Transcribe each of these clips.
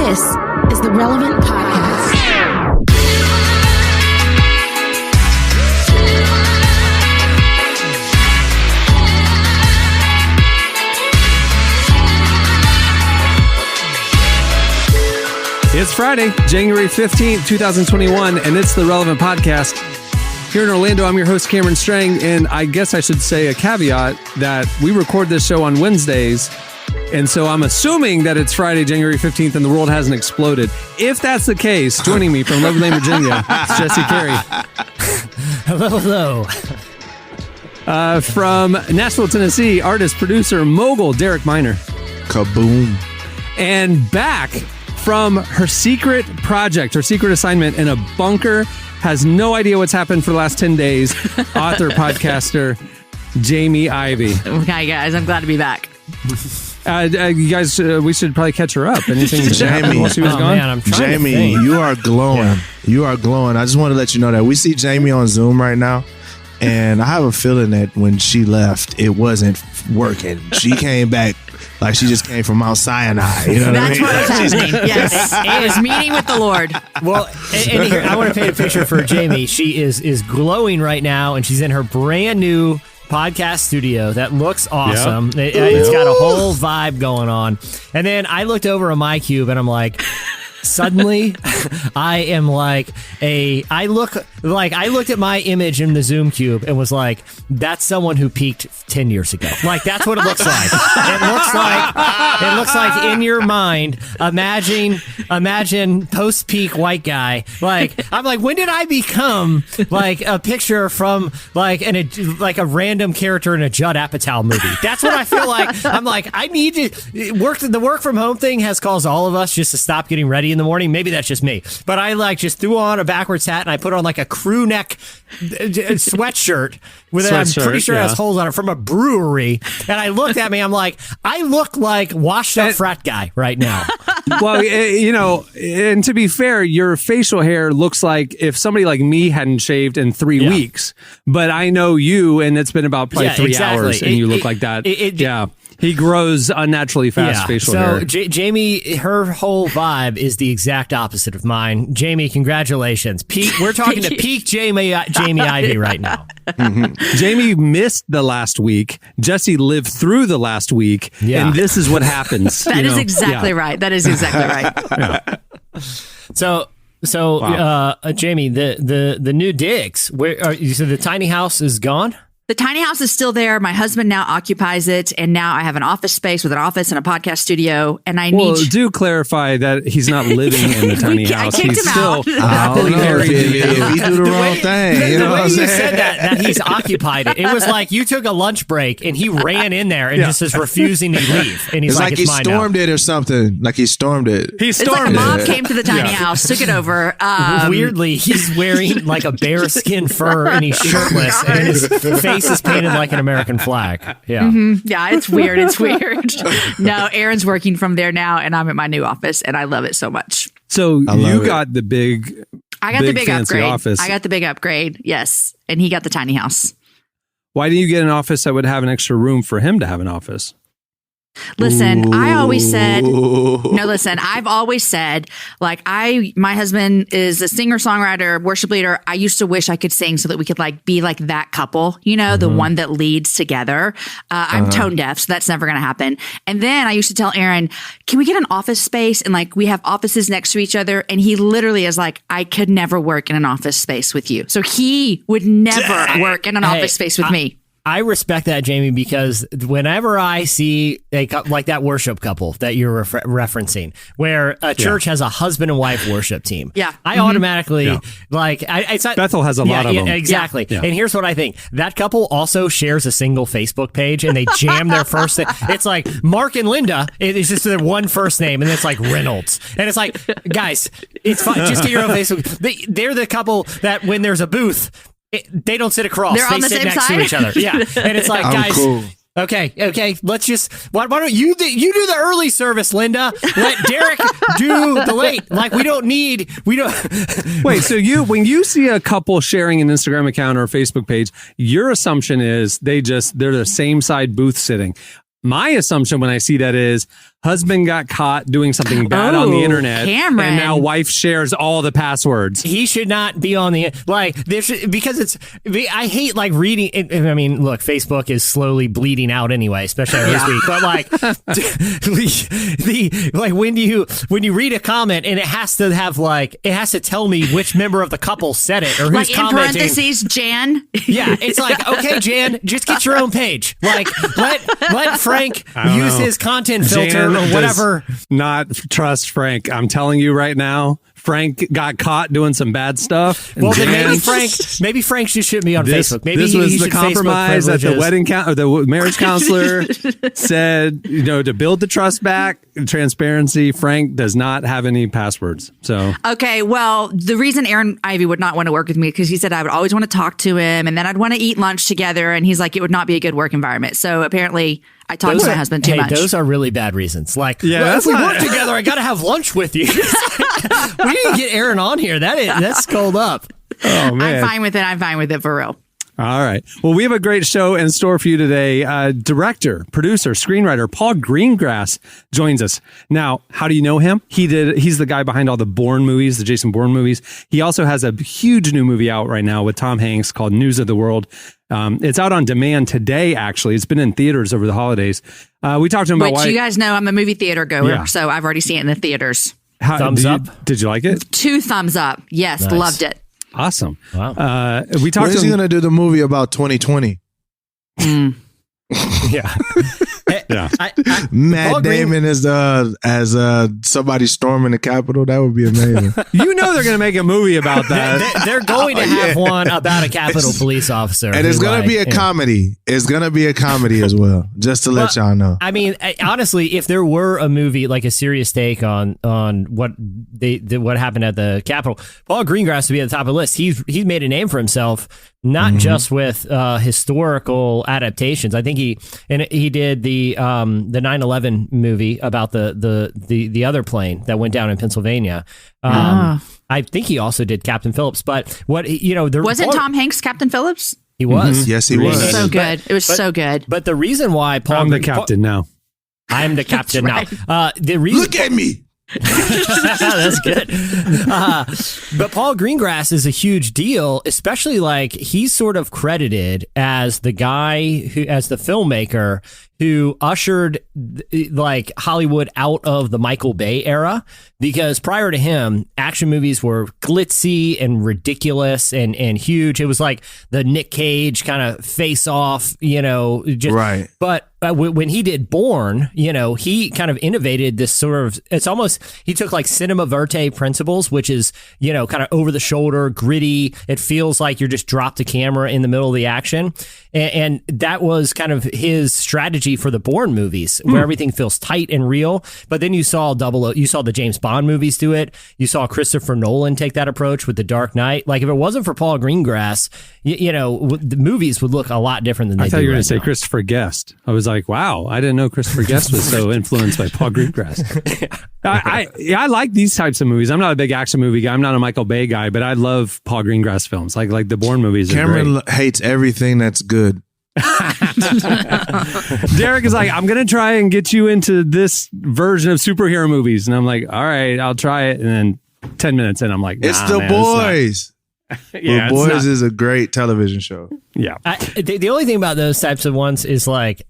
This is the Relevant Podcast. It's Friday, January 15th, 2021, and it's the Relevant Podcast. Here in Orlando, I'm your host, Cameron Strang, and I guess I should say a caveat that we record this show on Wednesdays, and so I'm assuming that it's Friday, January 15th, and the world hasn't exploded. If that's the case, joining me from Loveland, Virginia, it's Jesse Carey. Hello. From Nashville, Tennessee, artist, producer, mogul, Derek Miner. Kaboom. And back from her secret project, her secret assignment in a bunker, has no idea what's happened for the last 10 days, author, podcaster, Jamie Ivey. Okay, guys, I'm glad to be back. You guys, we should probably catch her up. Anything Jamie, while she was gone? Man, I'm trying Jamie, to think. you are glowing. Yeah. You are glowing. I just want to let you know that we see Jamie on Zoom right now, and I have a feeling that when she left, it wasn't working. She came back like she just came from Mount Sinai. You know That's what I mean? what was happening. Yes, it was meeting with the Lord. Well, and here, I want to paint a picture for Jamie. She is glowing right now, and she's in her brand new podcast studio that looks awesome. Yep. It's got a whole vibe going on. And then I looked over at my cube, and I'm like, suddenly, I am like I looked at my image in the Zoom cube and was like, that's someone who peaked 10 years ago. Like, that's what it looks like. It looks like in your mind, imagine post-peak white guy. Like, I'm like, when did I become like a picture from like a random character in a Judd Apatow movie? That's what I feel like. I'm like, I need to work. The work from home thing has caused all of us just to stop getting ready in the morning. Maybe that's just me, but I like just threw on a backwards hat and I put on like a crew neck sweatshirt with I'm pretty sure it has holes on it from a brewery. And I looked at me, I'm like, I look like washed up frat guy right now. Well, you know, and to be fair, your facial hair looks like if somebody like me hadn't shaved in 3 weeks, but I know you and it's been about probably 3 hours and you look like that. He grows unnaturally fast facial hair. So Jamie, her whole vibe is the exact opposite of mine. Jamie, congratulations. We're talking to peak Jamie Ivey right now. Mm-hmm. Jamie missed the last week. Jesse lived through the last week. Yeah. And this is what happens. That is exactly right. That is exactly right. So Jamie, the new digs, you said the tiny house is gone? The tiny house is still there. My husband now occupies it, and now I have an office space with an office and a podcast studio. And I need do clarify that he's not living in the tiny house. I kicked he's him still out. happily married. If you do the wrong thing, you know what I'm saying? You said that he's occupied it. It was like you took a lunch break and he ran in there and just is refusing to leave. And he's it's like it's he mine stormed now. it or something. Like he stormed it. It's like a mob came to the tiny house, took it over. Weirdly, he's wearing like a bearskin fur and he's shirtless and his face is painted like an American flag. Yeah. Mm-hmm. Yeah, it's weird. It's weird. No, Aaron's working from there now, and I'm at my new office, and I love it so much. So you got the big upgrade. Office. I got the big upgrade, yes. And he got the tiny house. Why didn't you get an office that would have an extra room for him to have an office? Listen, I've always said, like, my husband is a singer-songwriter, worship leader. I used to wish I could sing so that we could like be like that couple, you know, the one that leads together. I'm tone deaf, so that's never going to happen. And then I used to tell Aaron, can we get an office space? And like, we have offices next to each other. And he literally is like, I could never work in an office space with you. So he would never work in an office space with me. I respect that, Jamie, because whenever I see like that worship couple that you're referencing, where a church has a husband and wife worship team, I automatically like. It's not, Bethel has a lot of them. Exactly. Yeah. And here's what I think: that couple also shares a single Facebook page, and they jam their first thing. It's like Mark and Linda. It's just their one first name, and it's like Reynolds. And it's like, guys, it's fine. Just get your own Facebook. They're the couple that when there's a booth. They don't sit across. They're on the sit same next side? to each other. Yeah, and it's like, guys, cool. Okay. Let's just. Why don't you do the early service, Linda? Let Derek do the late. Like we don't. Wait. So when you see a couple sharing an Instagram account or a Facebook page, your assumption is they're the same side booth sitting. my assumption when I see that is husband got caught doing something bad on the internet, Cameron. and now wife shares all the passwords. He should not be on the because I hate like reading. I mean, look, Facebook is slowly bleeding out anyway, especially this week. But like, when you read a comment and it has to tell me which member of the couple said it or who's like in commenting. parentheses, Jan. Yeah, it's like, okay, Jan, just get your own page. Like, let Frank use his content filter Jan or whatever. does not trust Frank. I'm telling you right now, Frank got caught doing some bad stuff. Well, then maybe Frank just shouldn't be on Facebook. Maybe this he was the should compromise that the Facebook the marriage counselor said. To build the trust back, transparency. Frank does not have any passwords. So Okay, well, the reason Aaron Ivey would not want to work with me because he said I would always want to talk to him, and then I'd want to eat lunch together, and he's like, it would not be a good work environment. So apparently, I talk to my husband too much. Those are really bad reasons. Like, Yeah, if we work together, I got to have lunch with you. We need to get Aaron on here. That's cold up. oh man, I'm fine with it for real. All right. Well, we have a great show in store for you today. Director, producer, screenwriter Paul Greengrass joins us. Now, how do you know him? He's the guy behind all the Bourne movies, the Jason Bourne movies. He also has a huge new movie out right now with Tom Hanks called News of the World. It's out on demand today, actually. It's been in theaters over the holidays. We talked to him about why... you guys know I'm a movie theater goer, so I've already seen it in the theaters. Thumbs up? Did you like it? 2 thumbs up. Yes, Nice. loved it. Awesome. Wow. We talked When to is he him... going to do the movie about 2020? Yeah. Yeah. Matt Paul Green- Damon as somebody storming the Capitol. That would be amazing. You know they're going to make a movie about that. They're going to have one about a Capitol police officer. And it's going to be a comedy. It's going to be a comedy as well, just to let y'all know. I mean, honestly, if there were a movie like a serious take on what what happened at the Capitol, Paul Greengrass would be at the top of the list. He's made a name for himself, not just with historical adaptations. I think he did the 9/11 movie about the other plane that went down in Pennsylvania. I think he also did Captain Phillips. But Wasn't Tom Hanks Captain Phillips? He was. Yes, he was. So good. It was so good. But the reason why Paul I'm the captain now. I'm the captain right. now. The reason Look at me. That's good. But Paul Greengrass is a huge deal, especially like he's sort of credited as the guy as the filmmaker who ushered like Hollywood out of the Michael Bay era, because prior to him, action movies were glitzy and ridiculous and huge. It was like the Nick Cage kind of face off, just Right. But when he did Bourne, he kind of innovated this sort of, it's almost, he took like cinema verte principles, which is, kind of over the shoulder, gritty. It feels like you're just dropped the camera in the middle of the action. And that was kind of his strategy for the Bourne movies, where everything feels tight and real. But then you saw the James Bond movies do it. You saw Christopher Nolan take that approach with The Dark Knight. Like if it wasn't for Paul Greengrass, the movies would look a lot different than they do. I thought you were going right to say now. Christopher Guest. I was like, wow, I didn't know Christopher Guest was so influenced by Paul Greengrass. I like these types of movies. I'm not a big action movie guy. I'm not a Michael Bay guy, but I love Paul Greengrass films. Like the Bourne movies. Cameron hates everything that's good. Derek is like, I'm going to try and get you into this version of superhero movies. And I'm like, all right, I'll try it. And then 10 minutes in, I'm like, It's nah, The man, Boys. Yeah, The it's Boys not- is a great television show. Yeah. The only thing about those types of ones is like,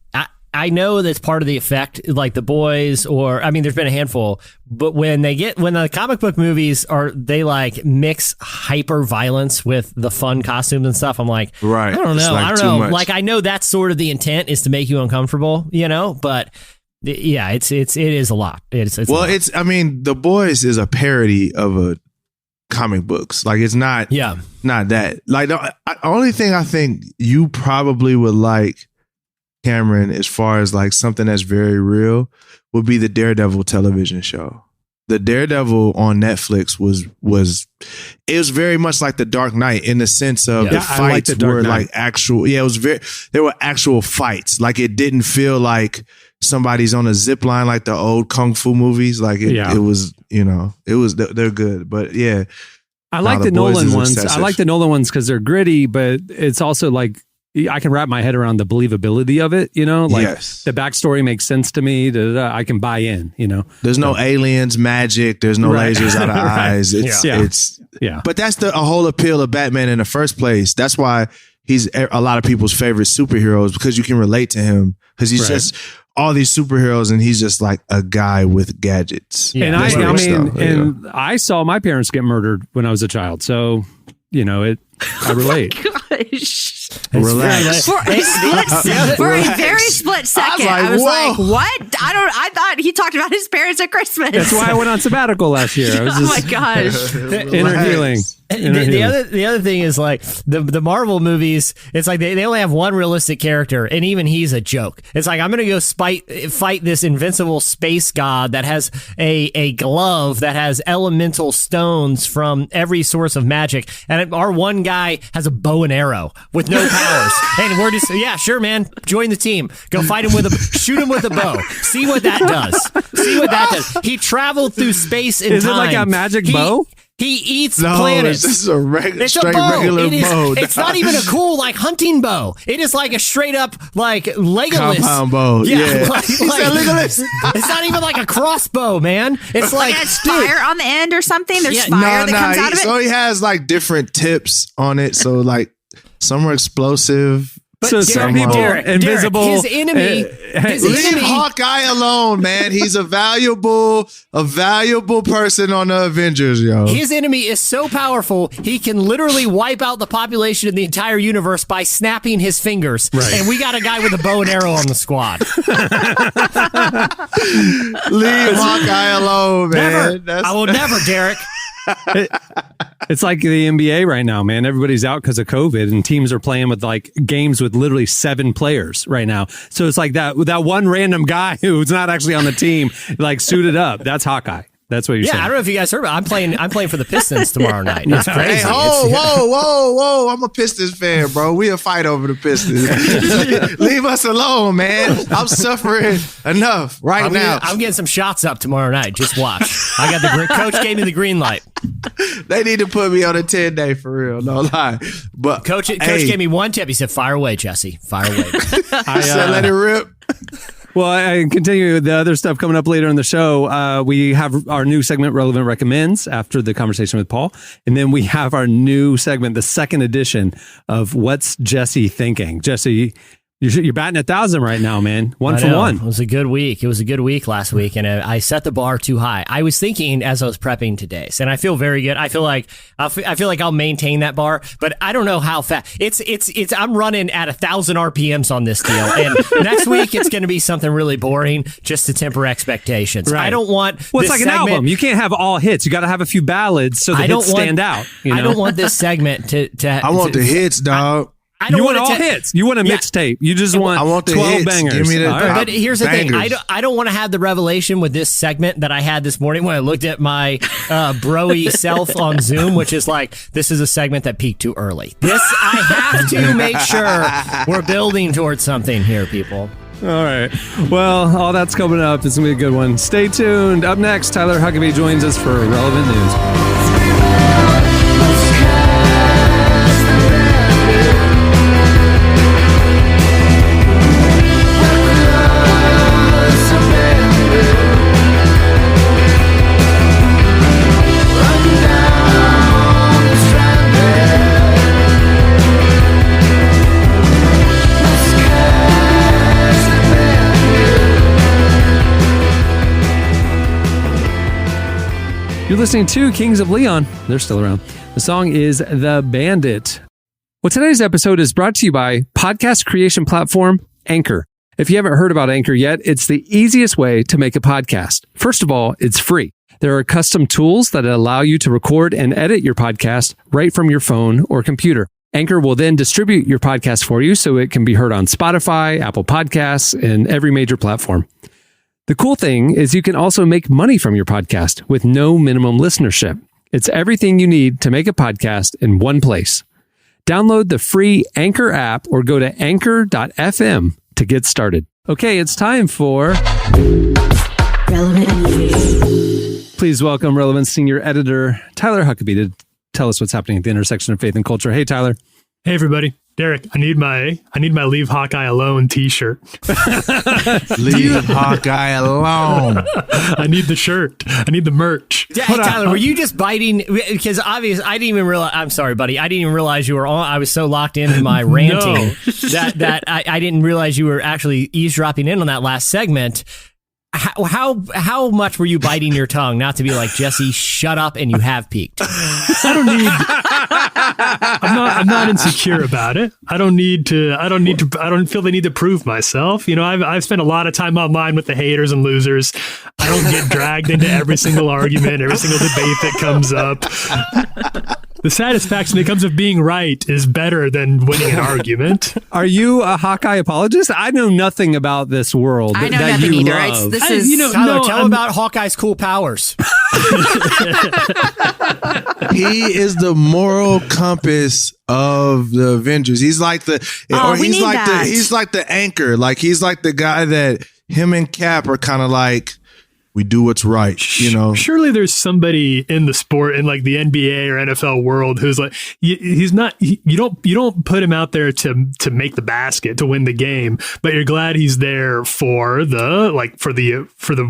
I know that's part of the effect, like The Boys, or I mean, there's been a handful, but when the comic book movies they like mix hyper violence with the fun costumes and stuff, I'm like, Right. I don't It's know. like I don't too know. much. Like, I know that's sort of the intent is to make you uncomfortable, but yeah, it is a lot. It's a lot. The Boys is a parody of a comic books. Like it's not that. Like the only thing I think you probably would like, Cameron, as far as like something that's very real, would be the Daredevil television show. The Daredevil on Netflix was very much like The Dark Knight in the sense of the I like fights The Dark were Knight. like actual. Yeah, there were actual fights. Like it didn't feel like somebody's on a zip line like the old kung fu movies. Like it was, they're good. But yeah. I like The the Boys Nolan is ones. excessive. I like the Nolan ones because they're gritty, but it's also like, I can wrap my head around the believability of it, like Yes. the backstory makes sense to me. I can buy in, There's no aliens, magic. There's no lasers out of eyes. It's But that's a whole appeal of Batman in the first place. That's why he's a lot of people's favorite superheroes, because you can relate to him, because he's just all these superheroes and he's just like a guy with gadgets. And I saw my parents get murdered when I was a child. So, I relate. Gosh. Relax. For a very split second, I was like, what? I thought he talked about his parents at Christmas. That's why I went on sabbatical last year. I was my gosh. Inner healing. The other thing is like the Marvel movies, it's like they only have one realistic character, and even he's a joke. It's like, I'm gonna go fight this invincible space god that has a glove that has elemental stones from every source of magic, and our one guy has a bow and arrow with no powers, and we're just sure, man, join the team, go fight him shoot him with a bow, see what that does. He traveled through space and time. Is it like a magic bow? He eats planets. It's just a regular bow. It's not even a cool like hunting bow. It is like a straight up like Legolas compound bow. Yeah. Like, Legolas. It's not even like a crossbow, man. It's like it's fire on the end or something. There's fire that comes out of it. So he has like different tips on it. So like some are explosive. But so some people invisible. His enemy. Leave Hawkeye alone, man. He's a valuable person on the Avengers, yo. His enemy is so powerful, he can literally wipe out the population of the entire universe by snapping his fingers. Right. And we got a guy with a bow and arrow on the squad. Leave Hawkeye alone, man. Never. I will never, Derek. It's like the NBA right now, man. Everybody's out because of COVID, and teams are playing with like games with literally 7 players right now. So it's like that one random guy who's not actually on the team, like suited up. That's Hawkeye. That's what you're saying. I don't know if you guys heard about it. I'm playing for the Pistons tomorrow night. It's crazy. Hey, whoa. I'm a Pistons fan, bro. We'll fight over the Pistons. Leave us alone, man. I'm suffering enough now. I'm getting some shots up tomorrow night. Just watch. I got the coach gave me the green light. They need to put me on a 10-day for real. No lie. But Coach gave me one tip. He said, "Fire away, Jesse. Fire away." I said, "Let it rip." Well, I continue with the other stuff coming up later in the show. We have our new segment, Relevant Recommends, after the conversation with Paul. And then we have our new segment, the second edition of What's Jesse Thinking? Jesse, you're batting 1,000 right now, man. One for one. It was a good week. It was a good week last week, and I set the bar too high. I was thinking as I was prepping today's, and I feel very good. I feel like I'll maintain that bar, but I don't know how fast. It's. I'm running at 1,000 RPMs on this deal, and next week it's going to be something really boring just to temper expectations. Right. I don't want. Well, it's like an album. You can't have all hits. You got to have a few ballads so the hits stand out. I don't want this segment to I want the hits, dog. You want all hits. You want a mixtape. You just want 12 hits. Bangers. Give me the But here's the thing. I don't want to have the revelation with this segment that I had this morning when I looked at my bro-y self on Zoom, which is like, this is a segment that peaked too early. I have to make sure we're building towards something here, people. All right. Well, all that's coming up. It's going to be a good one. Stay tuned. Up next, Tyler Huckabee joins us for Relevant News. You're listening to Kings of Leon. They're still around. The song is The Bandit. Well, today's episode is brought to you by podcast creation platform Anchor. If you haven't heard about Anchor yet, it's the easiest way to make a podcast. First of all, it's free. There are custom tools that allow you to record and edit your podcast right from your phone or computer. Anchor will then distribute your podcast for you so it can be heard on Spotify, Apple Podcasts, and every major platform. The cool thing is you can also make money from your podcast with no minimum listenership. It's everything you need to make a podcast in one place. Download the free Anchor app or go to anchor.fm to get started. Okay, it's time for Relevant News. Please welcome Relevant Senior Editor Tyler Huckabee to tell us what's happening at the intersection of faith and culture. Hey, Tyler. Hey, everybody. Derek, I need my Leave Hawkeye Alone t-shirt. Leave Hawkeye alone. I need the shirt. I need the merch. Yeah, hey, Tyler, were you just biting? Because obviously, I didn't even realize. I'm sorry, buddy. I didn't even realize you were on. I was so locked into my ranting that I didn't realize you were actually eavesdropping in on that last segment. How much were you biting your tongue? Not to be like, Jesse, shut up, and you have peaked. I don't need. I'm not insecure about it. I don't feel the need to prove myself. You know, I've spent a lot of time online with the haters and losers. I don't get dragged into every single argument, every single debate that comes up. The satisfaction that comes of being right is better than winning an argument. Are you a Hawkeye apologist? I know nothing about this world. I know that nothing you either. love. Tyler, tell him about Hawkeye's cool powers. He is the moral compass of the Avengers. He's like he's like the anchor. Like he's like the guy that him and Cap are kind of like, we do what's right, you know. Surely there's somebody in the sport, in like the NBA or NFL world, who's like, he's not. You don't put him out there to make the basket to win the game, but you're glad he's there for the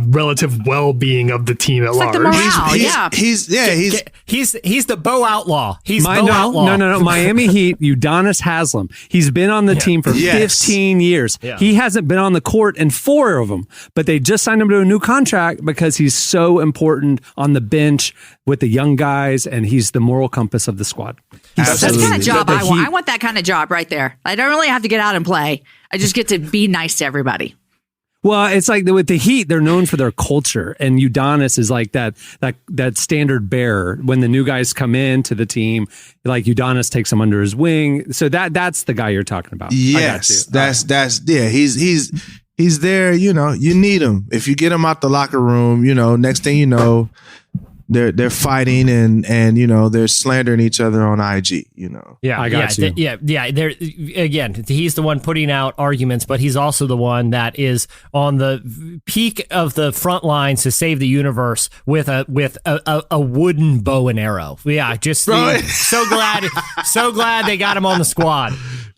relative well-being of the team at large. Like the morale, He's the Bo Outlaw. He's Bo Outlaw. No. Miami Heat, Udonis Haslem. He's been on the team for 15 years. Yeah. He hasn't been on the court in 4 of them, but they just signed him to a new contract because he's so important on the bench with the young guys, and he's the moral compass of the squad. That's the kind of job I want. I want that kind of job right there. I don't really have to get out and play. I just get to be nice to everybody. Well, it's like with the Heat, they're known for their culture, and Udonis is like that standard bearer. When the new guys come into the team, like Udonis takes them under his wing. So that's the guy you're talking about. Yes, he's there. You know, you need him. If you get him out the locker room, you know, next thing you know, they're fighting and you know, they're slandering each other on IG, you know. Yeah, I got you. There again, he's the one putting out arguments, but he's also the one that is on the peak of the front lines to save the universe with a wooden bow and arrow. Yeah, just so glad they got him on the squad.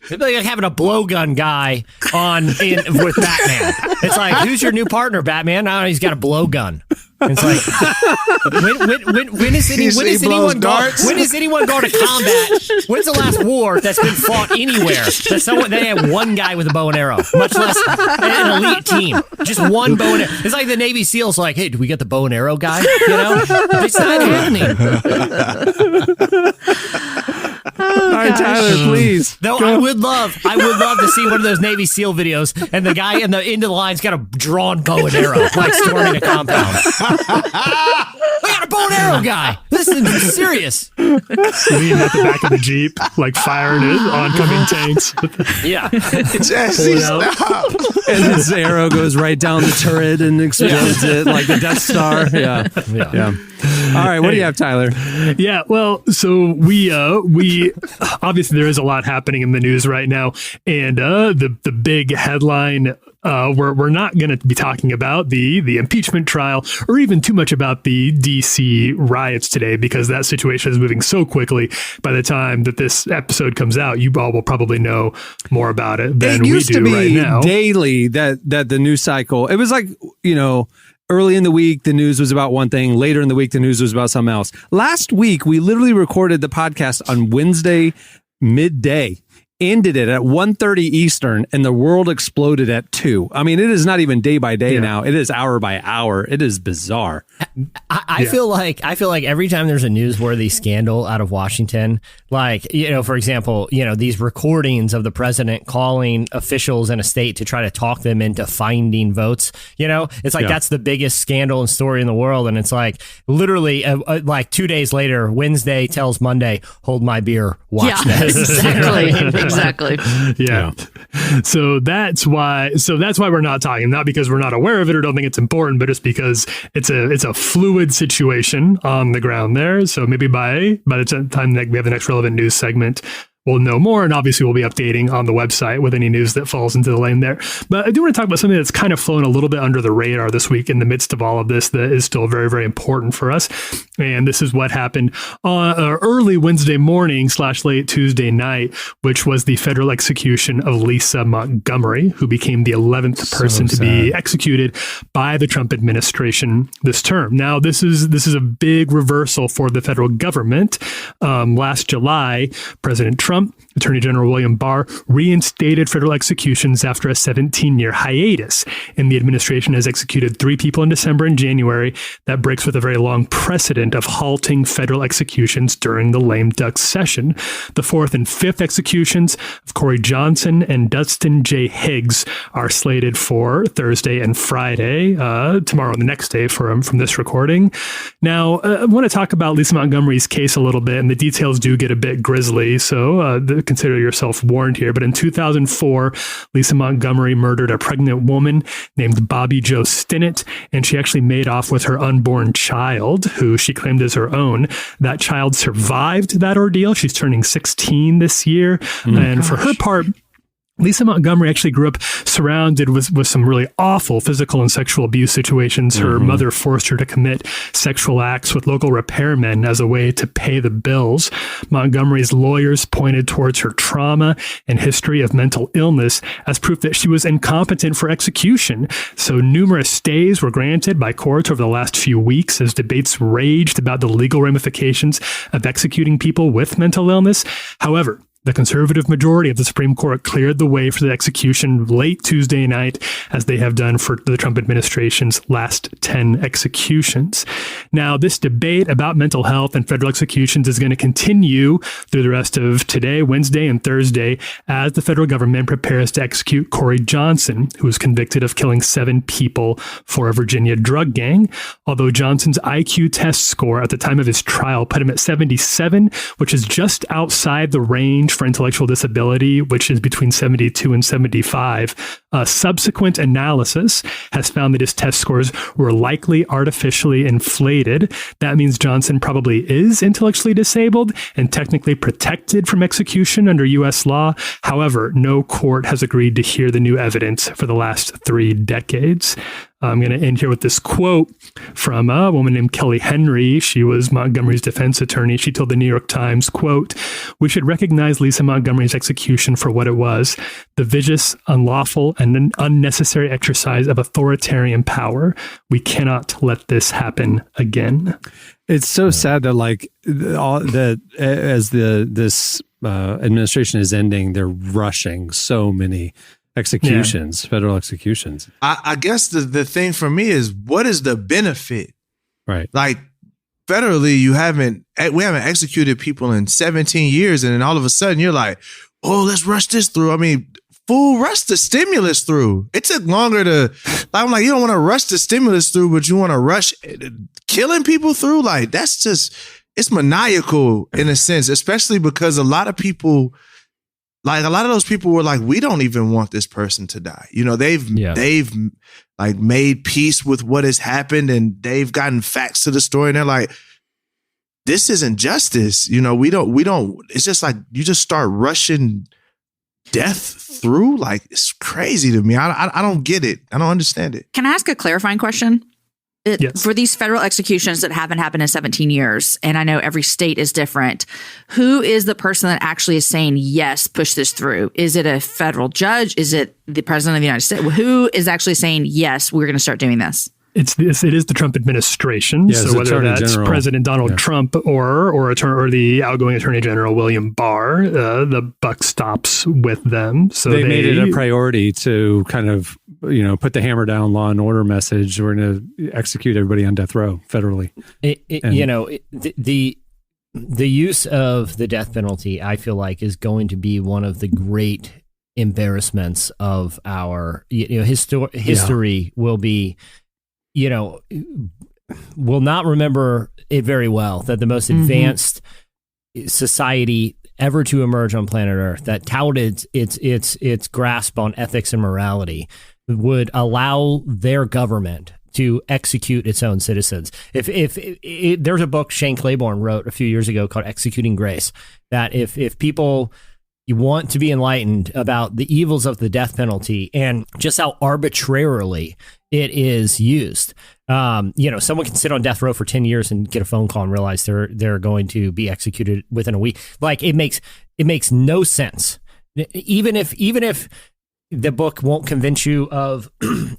It's like having a blowgun guy with Batman. It's like, who's your new partner, Batman? I don't know, he's got a blowgun. It's like, when is anyone going to combat? When's the last war that's been fought anywhere that they have one guy with a bow and arrow, much less an elite team, just one bow and arrow? It's like the Navy SEALs, like, hey, do we get the bow and arrow guy? You know, it's not happening. All right, Tyler, please. Though I would love to see one of those Navy SEAL videos, and the guy in the end of the line's got a drawn bow and arrow, like storming a compound. We got a bow and arrow guy. This is serious. Leaning at the back of the Jeep, like firing his oncoming tanks. Yeah. Jesse, stop. And his arrow goes right down the turret and explodes it like the Death Star. Yeah. All right, what do you have, Tyler? Yeah, well, so we obviously there is a lot happening in the news right now, and the big headline. We're not going to be talking about the impeachment trial or even too much about the DC riots today, because that situation is moving so quickly. By the time that this episode comes out, you all will probably know more about it than we do right now. Daily that the news cycle, it was like, you know, early in the week, the news was about one thing. Later in the week, the news was about something else. Last week, we literally recorded the podcast on Wednesday midday. Ended it at 1:30 Eastern, and the world exploded at 2. I mean, it is not even day by day now. It is hour by hour. It is bizarre. I feel like every time there's a newsworthy scandal out of Washington, like, you know, for example, you know, these recordings of the president calling officials in a state to try to talk them into finding votes, you know, it's like that's the biggest scandal and story in the world. And it's like literally like 2 days later, Wednesday tells Monday, hold my beer, watch this. Exactly. Yeah. So that's why we're not talking, not because we're not aware of it or don't think it's important, but just because it's a fluid situation on the ground there. So maybe by the time that we have the next relevant news segment, we'll know more. And obviously we'll be updating on the website with any news that falls into the lane there. But I do want to talk about something that's kind of flown a little bit under the radar this week in the midst of all of this that is still very, very important for us. And this is what happened on early Wednesday morning / late Tuesday night, which was the federal execution of Lisa Montgomery, who became the 11th person to be executed by the Trump administration this term. Now, this is a big reversal for the federal government. Last July, President Trump, Attorney General William Barr, reinstated federal executions after a 17-year hiatus. And the administration has executed 3 people in December and January. That breaks with a very long precedent of halting federal executions during the lame duck session. The 4th and 5th executions of Corey Johnson and Dustin J. Higgs are slated for Thursday and Friday, tomorrow and the next day from this recording. Now, I want to talk about Lisa Montgomery's case a little bit, and the details do get a bit grisly, so consider yourself warned here. But in 2004, Lisa Montgomery murdered a pregnant woman named Bobby Jo Stinnett, and she actually made off with her unborn child, who she claimed as her own. That child survived that ordeal. She's turning 16 this year. And for her part, Lisa Montgomery actually grew up surrounded with some really awful physical and sexual abuse situations. Her mother forced her to commit sexual acts with local repairmen as a way to pay the bills. Montgomery's lawyers pointed towards her trauma and history of mental illness as proof that she was incompetent for execution. So numerous stays were granted by courts over the last few weeks as debates raged about the legal ramifications of executing people with mental illness. However, the conservative majority of the Supreme Court cleared the way for the execution late Tuesday night, as they have done for the Trump administration's last 10 executions. Now, this debate about mental health and federal executions is going to continue through the rest of today, Wednesday, and Thursday, as the federal government prepares to execute Corey Johnson, who was convicted of killing 7 people for a Virginia drug gang. Although Johnson's IQ test score at the time of his trial put him at 77, which is just outside the range for intellectual disability, which is between 72 and 75. Subsequent analysis has found that his test scores were likely artificially inflated. That means Johnson probably is intellectually disabled and technically protected from execution under U.S. law. However, no court has agreed to hear the new evidence for the last 3 decades. I'm going to end here with this quote from a woman named Kelly Henry. She was Montgomery's defense attorney. She told the New York Times, quote, "We should recognize Lisa Montgomery's execution for what it was, the vicious, unlawful, and an unnecessary exercise of authoritarian power. We cannot let this happen again." It's so sad that this administration is ending, they're rushing so many executions, federal executions. I guess the thing for me is, what is the benefit? Right. Like, federally, we haven't executed people in 17 years, and then all of a sudden you're like, oh, let's rush this through. I mean, rush the stimulus through. It took longer to, I'm like, you don't want to rush the stimulus through, but you want to rush killing people through? Like, that's just, it's maniacal in a sense, especially because a lot of those people were like, we don't even want this person to die. You know, they've like made peace with what has happened, and they've gotten facts to the story, and they're like, this isn't justice. You know, we don't, it's just like, you just start rushing death through. Like, it's crazy to me. I don't get it. I don't understand it. Can I ask a clarifying question? Yes. For these federal executions that haven't happened in 17 years, and I know every state is different, who is the person that actually is saying, yes, push this through? Is it a federal judge? Is it the president of the United States? Who is actually saying, yes, we're going to start doing this? It is the Trump administration. Yeah, so whether that's General. President Donald Trump or the outgoing Attorney General William Barr, the buck stops with them. So they made it a priority to kind of, put the hammer down law and order message. We're going to execute everybody on death row federally. The use of the death penalty, I feel like, is going to be one of the great embarrassments of our history. Will be. Will not remember it very well, that the most advanced society ever to emerge on planet Earth, that touted its grasp on ethics and morality, would allow their government to execute its own citizens. If there's a book Shane Claiborne wrote a few years ago called Executing Grace, that if people You want to be enlightened about the evils of the death penalty and just how arbitrarily it is used. Someone can sit on death row for 10 years and get a phone call and realize they're going to be executed within a week. Like it makes no sense. Even if the book won't convince you of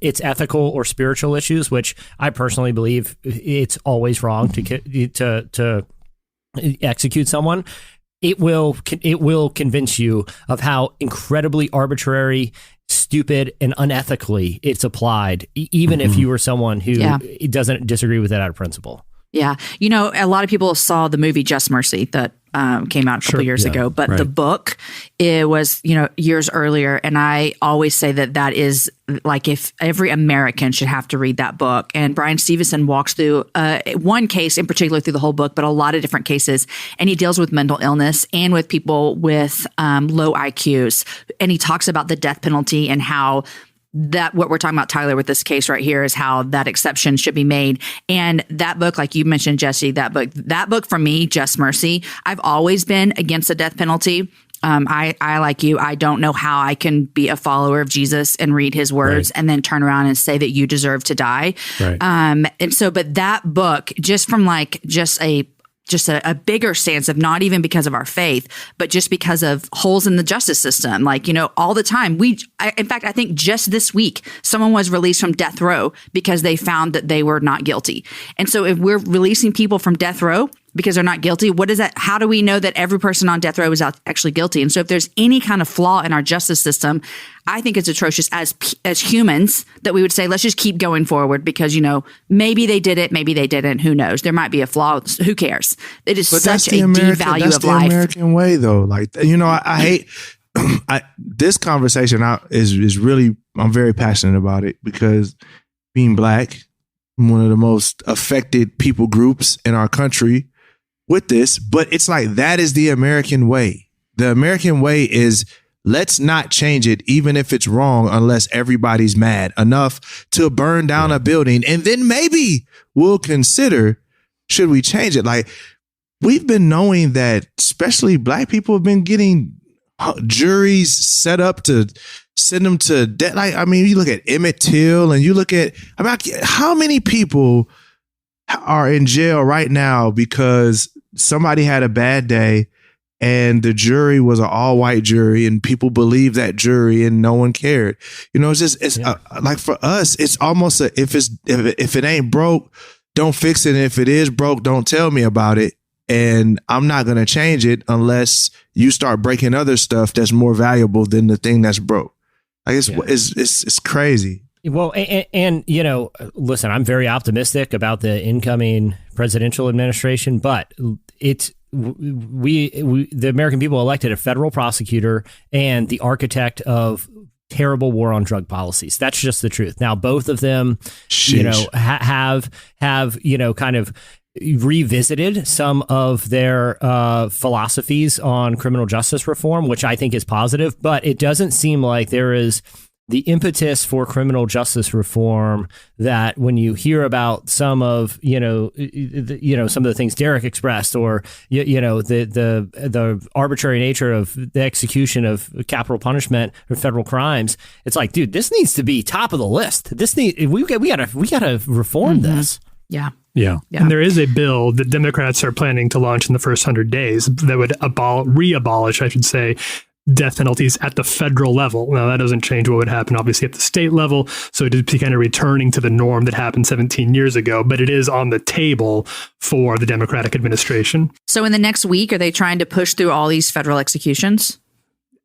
its ethical or spiritual issues, which I personally believe it's always wrong to execute someone. It will convince you of how incredibly arbitrary, stupid, and unethically it's applied, even if you are someone who doesn't disagree with it out of principle. Yeah. A lot of people saw the movie Just Mercy that came out a couple years ago, but the book, it was, years earlier. And I always say that is like if every American should have to read that book. And Brian Stevenson walks through one case in particular through the whole book, but a lot of different cases. And he deals with mental illness and with people with low IQs. And he talks about the death penalty and how that what we're talking about, Tyler, with this case right here is how that exception should be made. And that book, like you mentioned, Jesse, that book for me, Just Mercy, I've always been against the death penalty. I like you, I don't know how I can be a follower of Jesus and read his words and then turn around and say that you deserve to die. Right. But that book, just from a bigger stance of not even because of our faith, but just because of holes in the justice system. All the time. In fact, I think just this week, someone was released from death row because they found that they were not guilty. And so if we're releasing people from death row because they're not guilty, what is that? How do we know that every person on death row is actually guilty? And so if there's any kind of flaw in our justice system, I think it's atrocious as humans that we would say, let's just keep going forward because, maybe they did it, maybe they didn't. Who knows? There might be a flaw. Who cares? It is such a devalue of life. That's the American way, though. I hate this conversation is really, I'm very passionate about it because being Black, one of the most affected people groups in our country with this, but it's like that is the American way. The American way is let's not change it, even if it's wrong, unless everybody's mad enough to burn down a building. And then maybe we'll consider, should we change it? Like we've been knowing that especially Black people have been getting juries set up to send them to death. You look at Emmett Till and you look at how many people are in jail right now because somebody had a bad day and the jury was an all-white jury and people believe that jury and no one cared. Like for us, it's almost if it ain't broke, don't fix it. And if it is broke, don't tell me about it. And I'm not going to change it unless you start breaking other stuff that's more valuable than the thing that's broke. It's crazy. Well, and listen, I'm very optimistic about the incoming presidential administration, but the American people elected a federal prosecutor and the architect of terrible war on drug policies. That's just the truth. Now, both of them, have kind of revisited some of their philosophies on criminal justice reform, which I think is positive, but it doesn't seem like there is the impetus for criminal justice reform that when you hear about some of some of the things Derek expressed, or the arbitrary nature of the execution of capital punishment or federal crimes, it's like, dude, this needs to be top of the list. We gotta reform this. Yeah. Yeah. And there is a bill that Democrats are planning to launch in the first 100 days that would re-abolish, I should say, death penalties at the federal level. Now, that doesn't change what would happen, obviously, at the state level. So it is kind of returning to the norm that happened 17 years ago, but it is on the table for the Democratic administration. So in the next week, are they trying to push through all these federal executions?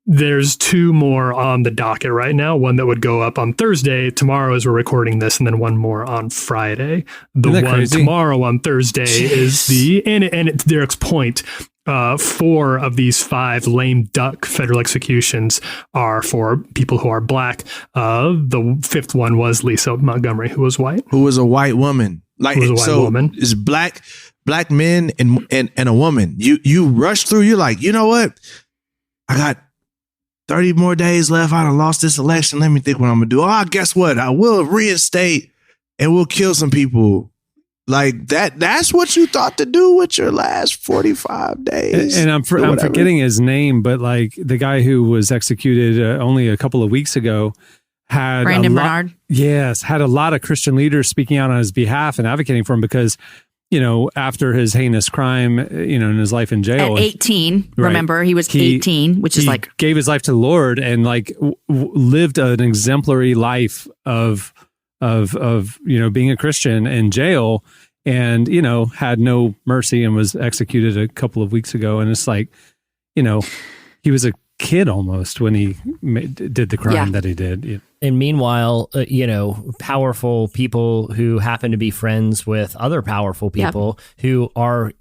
There's two more on the docket right now. One that would go up on Thursday, tomorrow as we're recording this, and then one more on Friday. The one crazy? Tomorrow on Thursday is and it's Derek's point, 4 of these 5 lame duck federal executions are for people who are Black. The 5th one was Lisa Montgomery, who was white. Who was a white woman. Woman. It's black men and a woman. You rush through, you're like, you know what? I got 30 more days left. I done lost this election. Let me think what I'm going to do. Guess what? I will reinstate and we'll kill some people. Like that's what you thought to do with your last 45 days. And I'm forgetting his name, but like the guy who was executed only a couple of weeks ago had Brandon Bernard. Yes, had a lot of Christian leaders speaking out on his behalf and advocating for him because, after his heinous crime, in his life in jail. At 18, right, remember, he was 18, which is like... gave his life to the Lord and like lived an exemplary life of being a Christian in jail and, had no mercy and was executed a couple of weeks ago. And it's like, he was a kid almost when he did the crime that he did. And meanwhile, powerful people who happen to be friends with other powerful people who are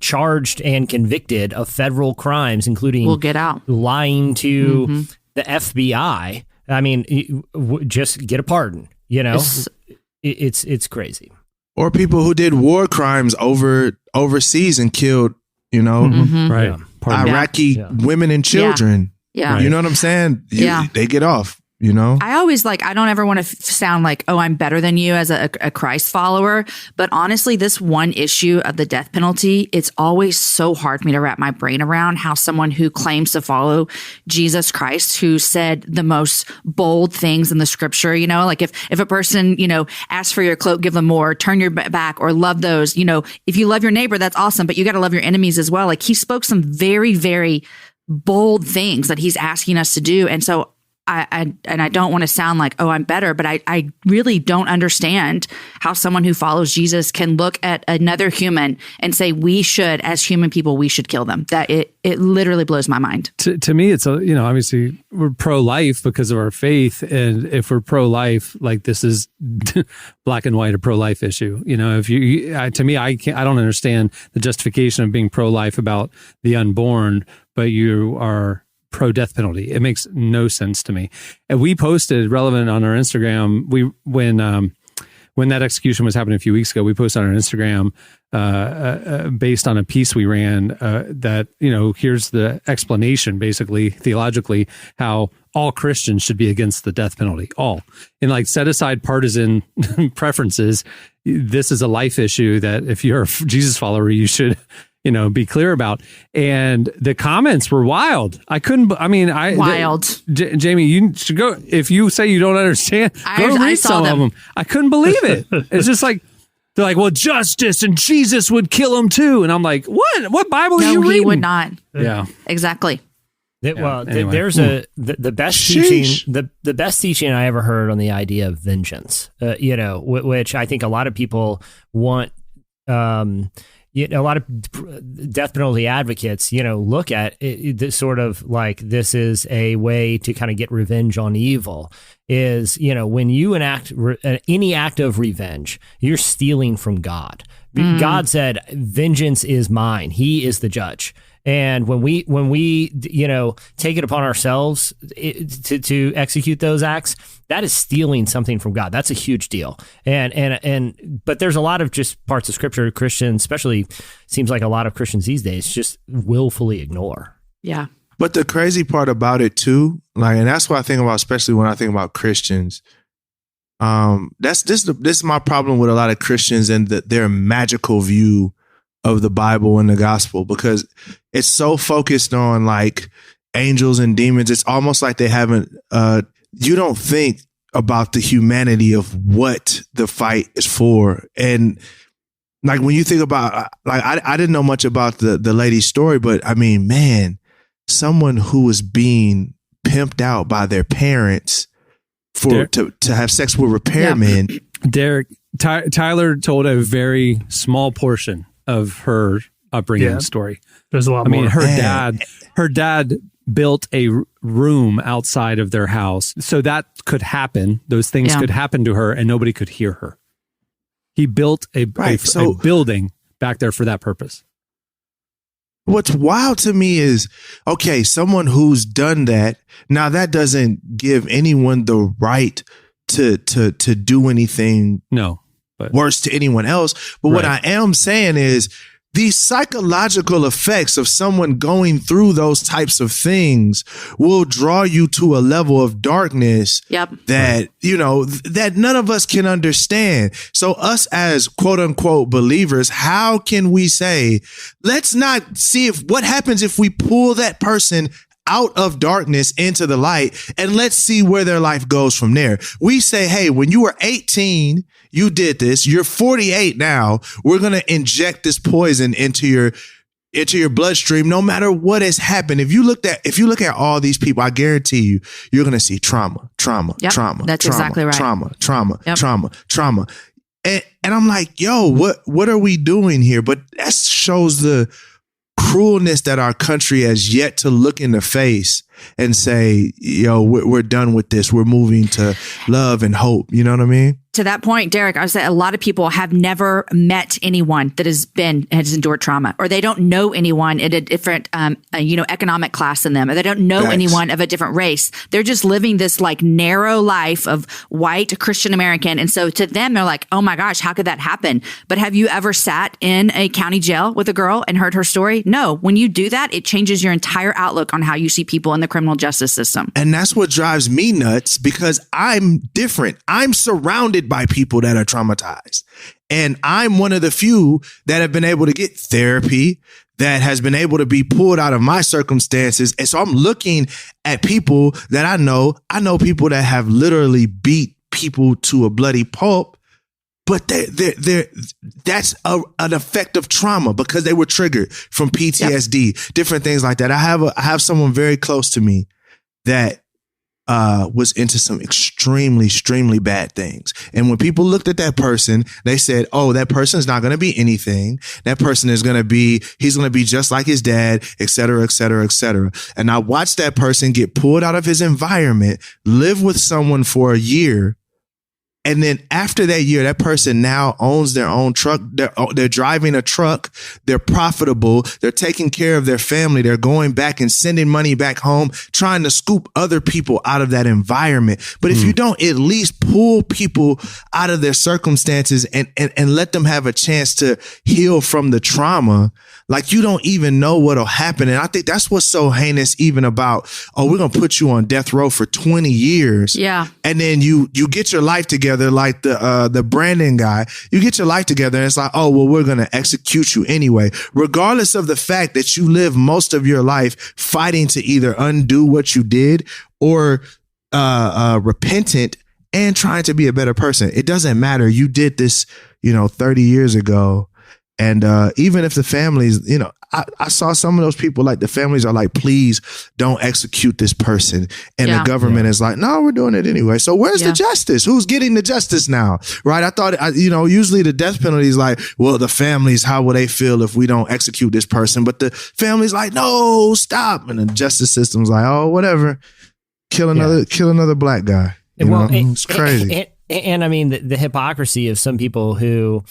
charged and convicted of federal crimes, including will get out, lying to the FBI. I mean, just get a pardon. It's crazy. Or people who did war crimes overseas and killed, right. Iraqi women and children. Yeah. You know what I'm saying? They get off. I always I don't ever want to sound like, oh, I'm better than you as a Christ follower. But honestly, this one issue of the death penalty, it's always so hard for me to wrap my brain around how someone who claims to follow Jesus Christ, who said the most bold things in the scripture, like if a person, asks for your cloak, give them more, turn your back or love those, if you love your neighbor, that's awesome. But you got to love your enemies as well. Like he spoke some very, very bold things that he's asking us to do. And so I don't want to sound like, oh, I'm better, but I really don't understand how someone who follows Jesus can look at another human and say we should, as human people, we should kill them. That it literally blows my mind. To me, it's obviously we're pro-life because of our faith, and if we're pro-life, like this is black and white a pro-life issue. If to me, I don't understand the justification of being pro-life about the unborn, but you are pro-death penalty. It makes no sense to me. And we posted relevant on our Instagram. When that execution was happening a few weeks ago, we posted on our Instagram based on a piece we ran that here's the explanation, basically theologically, how all Christians should be against the death penalty. All, and set aside partisan preferences. This is a life issue that if you're a Jesus follower, you should be clear about. And the comments were wild. Wild. Jamie, you should go. If you say you don't understand, go read some of them. I couldn't believe it. It's just like, they're like, well, justice and Jesus would kill him too. And I'm like, what Bible are you reading? No, he would not. Yeah. Exactly. Anyway. There's the best teaching. The best teaching I ever heard on the idea of vengeance, which I think a lot of people want, a lot of death penalty advocates, look at it, this sort of like this is a way to kind of get revenge on evil. Is when you enact any act of revenge, you're stealing from God. God said, "Vengeance is mine; He is the judge." And when we take it upon ourselves to execute those acts, that is stealing something from God. That's a huge deal. But there's a lot of just parts of Scripture Christians, especially seems like a lot of Christians these days, just willfully ignore. Yeah. But the crazy part about it too, and that's what I think about, especially when I think about Christians. This is my problem with a lot of Christians and their magical view of the Bible and the gospel, because it's so focused on angels and demons. It's almost like they haven't, you don't think about the humanity of what the fight is for. And when you think about, I didn't know much about the lady's story, but I mean, man, someone who was being pimped out by their parents to have sex with repairmen. Yeah. Derek, Tyler told a very small portion of her upbringing story. There's a lot more. Her dad built a room outside of their house so that could happen. Those things could happen to her and nobody could hear her. He built a building back there for that purpose. What's wild to me is, okay, someone who's done that, now that doesn't give anyone the right to do anything. No. Worse to anyone else. But what I am saying is the psychological effects of someone going through those types of things will draw you to a level of darkness that, that none of us can understand. So us as quote unquote believers, how can we say, let's not see what happens if we pull that person out of darkness into the light and let's see where their life goes from there. We say, hey, when you were 18, you did this. You're 48 now. We're going to inject this poison into your bloodstream, no matter what has happened. If you look at all these people, I guarantee you're going to see trauma. That's exactly right. Trauma. And I'm like, yo, what are we doing here? But that shows the cruelness that our country has yet to look in the face and say, yo, we're done with this. We're moving to love and hope. You know what I mean? To that point, Derek, I would say a lot of people have never met anyone that has endured trauma, or they don't know anyone in a different, economic class than them, or they don't know anyone of a different race. They're just living this like narrow life of white Christian American. And so to them, they're like, oh my gosh, how could that happen? But have you ever sat in a county jail with a girl and heard her story? No. When you do that, it changes your entire outlook on how you see people in the criminal justice system. And that's what drives me nuts, because I'm different. I'm surrounded by people that are traumatized. And I'm one of the few that have been able to get therapy, that has been able to be pulled out of my circumstances. And so I'm looking at people that I know people that have literally beat people to a bloody pulp, but that's an effect of trauma because they were triggered from PTSD, different things like that. I have someone very close to me that was into some extremely bad things. And when people looked at that person, they said, oh, that person's not going to be anything. That person he's going to be just like his dad, et cetera, et cetera, et cetera. And I watched that person get pulled out of his environment, live with someone for a year. And then after that year, that person now owns their own truck. They're driving a truck. They're profitable. They're taking care of their family. They're going back and sending money back home, trying to scoop other people out of that environment. But if you don't at least pull people out of their circumstances and let them have a chance to heal from the trauma, like you don't even know what'll happen. And I think that's what's so heinous even about, oh, we're going to put you on death row for 20 years. Yeah. And then you get your life together like the Brandon guy. You get your life together and it's like, oh, well, we're going to execute you anyway, regardless of the fact that you live most of your life fighting to either undo what you did or repentant and trying to be a better person. It doesn't matter. You did this, 30 years ago. And even if the families, I saw some of those people, like the families are like, please don't execute this person. And the government is like, no, we're doing it anyway. So where's the justice? Who's getting the justice now? Right. I thought, usually the death penalty is like, well, the families, how will they feel if we don't execute this person? But the family's like, no, stop. And the justice system's like, oh, whatever. Kill another black guy. It's crazy. And I mean, the hypocrisy of some people who,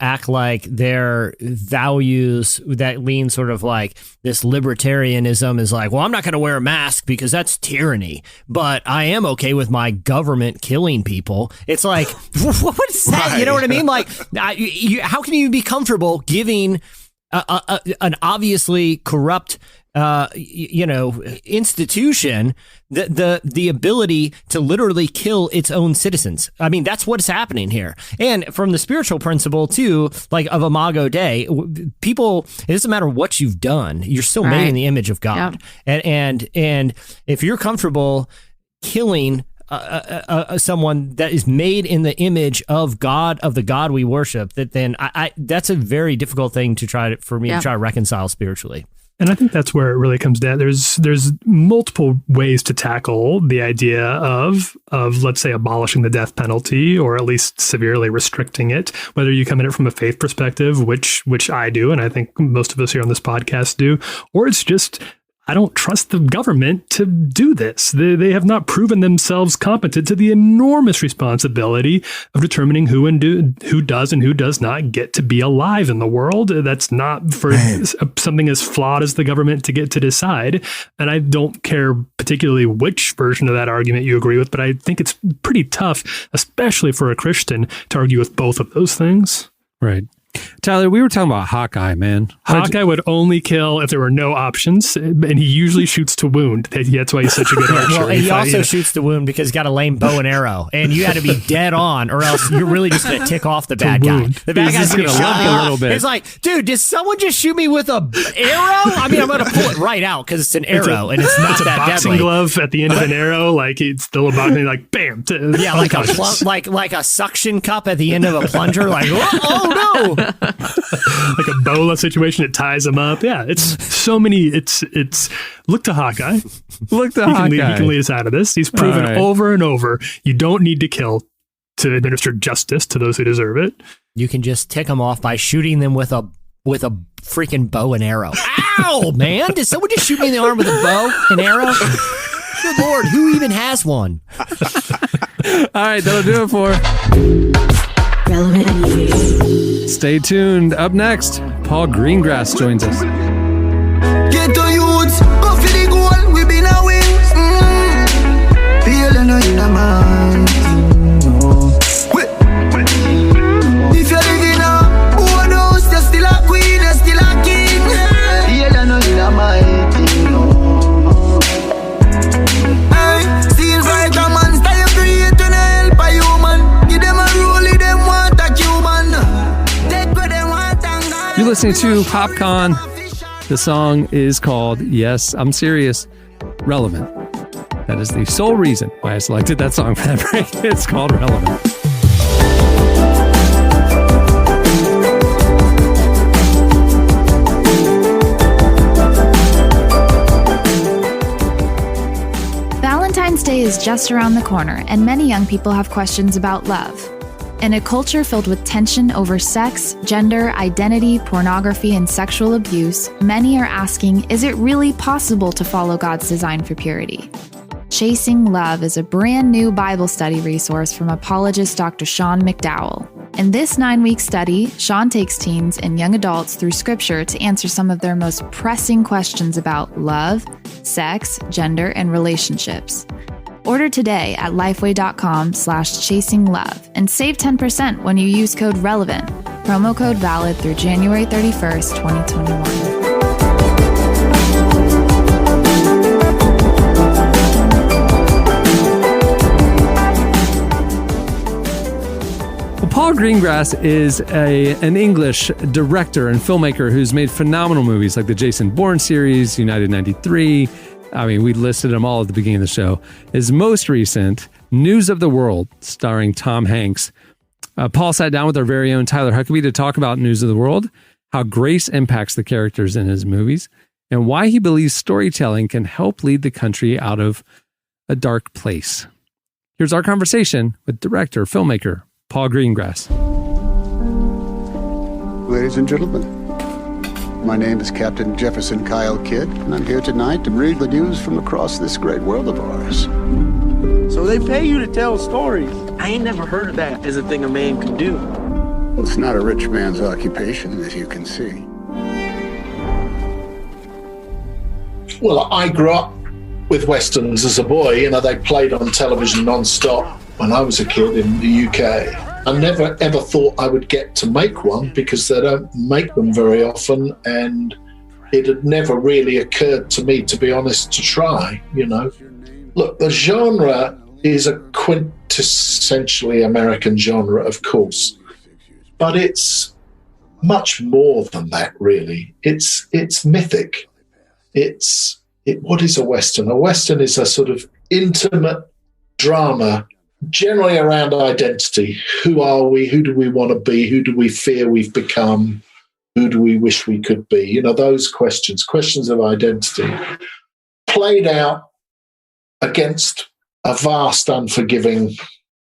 act like their values that lean sort of like this libertarianism is like, well, I'm not going to wear a mask because that's tyranny, but I am okay with my government killing people. It's like, what is that? Right. You know what I mean? Like, how can you be comfortable giving an obviously corrupt institution the ability to literally kill its own citizens? I mean, that's what's happening here. And from the spiritual principle too, like of Imago Dei, people, it doesn't matter what you've done, you're still made in the image of God. Yep. And if you're comfortable killing someone that is made in the image of God, of the God we worship, then that's a very difficult thing to try to reconcile spiritually. And I think that's where it really comes down. There's multiple ways to tackle the idea of let's say abolishing the death penalty, or at least severely restricting it. Whether you come at it from a faith perspective, which I do, and I think most of us here on this podcast do, or it's just, I don't trust the government to do this. They have not proven themselves competent to the enormous responsibility of determining who does and who does not get to be alive in the world. That's not for something as flawed as the government to get to decide. And I don't care particularly which version of that argument you agree with, but I think it's pretty tough, especially for a Christian, to argue with both of those things. Right. Tyler, we were talking about Hawkeye, man. Hawkeye would only kill if there were no options, and he usually shoots to wound. That's why he's such a good archer. Well, he also shoots to wound because he's got a lame bow and arrow, and you got to be dead on, or else you're really just going to tick off the bad guy. The bad guy's going to look a little bit. It's like, dude, did someone just shoot me with a arrow? I mean, I'm going to pull it right out because it's an arrow, and it's not it's that a boxing deadly. Glove at the end of an arrow, like it's still a boxing, like bam. Yeah, like a suction cup at the end of a plunger, like oh no. Like a bola situation, it ties him up. Yeah, it's so many. It's look to Hawkeye. Look to He Hawkeye. can lead us out of this. He's proven over and over you don't need to kill to administer justice to those who deserve it. You can just tick them off by shooting them with a freaking bow and arrow. Ow, man! Did someone just shoot me in the arm with a bow and arrow? Good Lord, who even has one? All right, that'll do it for Relevant News. Stay tuned. Up next, Paul Greengrass joins us. Get to youths, go for the goal, we been a win. Feel no in a man. If you're living a old house, you're still a queen, you're still a king. Feel no in a man. Still right, a man, style create to help a human. Give them a rule, them want a Cuban. Take what they want and go. You're listening to PopCon. The song is called Yes, I'm Serious, Relevant. That is the sole reason why I selected that song for that break. It's called Relevant. Valentine's Day is just around the corner, and many young people have questions about love. In a culture filled with tension over sex, gender, identity, pornography, and sexual abuse, many are asking, is it really possible to follow God's design for purity? Chasing Love is a brand new Bible study resource from apologist Dr. Sean McDowell. In this 9-week study, Sean takes teens and young adults through scripture to answer some of their most pressing questions about love, sex, gender, and relationships. Order today at lifeway.com/chasinglove and save 10% when you use code RELEVANT. Promo code valid through January 31st, 2021. Paul Greengrass is an English director and filmmaker who's made phenomenal movies like the Jason Bourne series, United 93. I mean, we listed them all at the beginning of the show. His most recent, News of the World, starring Tom Hanks. Paul sat down with our very own Tyler Huckabee to talk about News of the World, how grace impacts the characters in his movies, and why he believes storytelling can help lead the country out of a dark place. Here's our conversation with director, filmmaker, Paul Greengrass. Ladies and gentlemen, my name is Captain Jefferson Kyle Kidd, and I'm here tonight to read the news from across this great world of ours. So they pay you to tell stories. I ain't never heard of that as a thing a man can do. Well, it's not a rich man's occupation, as you can see. Well, I grew up with Westerns as a boy. You know, they played on television non-stop when I was a kid in the UK. I never ever thought I would get to make one because they don't make them very often, and it had never really occurred to me, to be honest, to try, you know. Look, the genre is a quintessentially American genre, of course, but it's much more than that, really. It's mythic. What is a Western? A Western is a sort of intimate drama, generally around identity. Who are we? Who do we want to be? Who do we fear we've become? Who do we wish we could be? You know, those questions of identity, played out against a vast, unforgiving,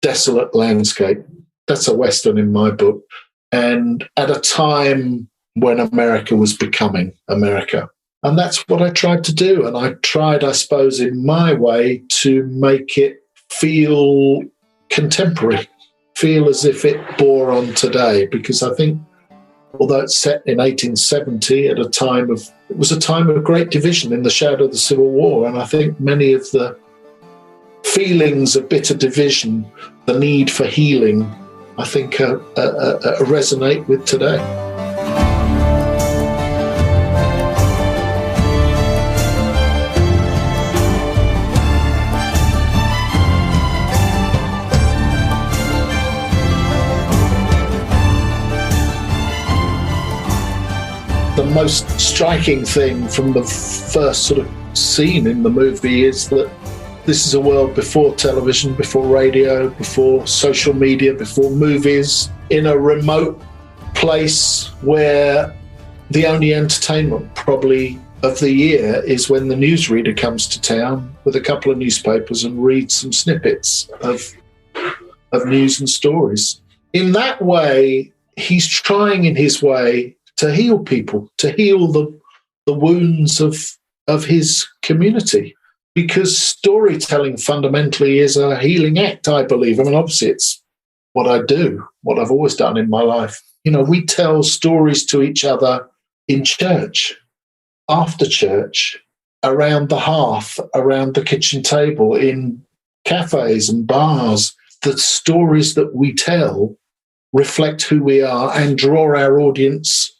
desolate landscape. That's a Western in my book. And at a time when America was becoming America. And that's what I tried to do. And I tried, I suppose, in my way to make it feel contemporary, feel as if it bore on today. Because I think, although it's set in 1870 it was a time of great division in the shadow of the Civil War. And I think many of the feelings of bitter division, the need for healing, I think, resonate with today. The most striking thing from the first sort of scene in the movie is that this is a world before television, before radio, before social media, before movies, in a remote place where the only entertainment probably of the year is when the newsreader comes to town with a couple of newspapers and reads some snippets of news and stories. In that way, he's trying in his way to heal people, to heal the wounds of his community. Because storytelling fundamentally is a healing act, I believe. I mean, obviously, it's what I do, what I've always done in my life. You know, we tell stories to each other in church, after church, around the hearth, around the kitchen table, in cafes and bars. The stories that we tell reflect who we are and draw our audience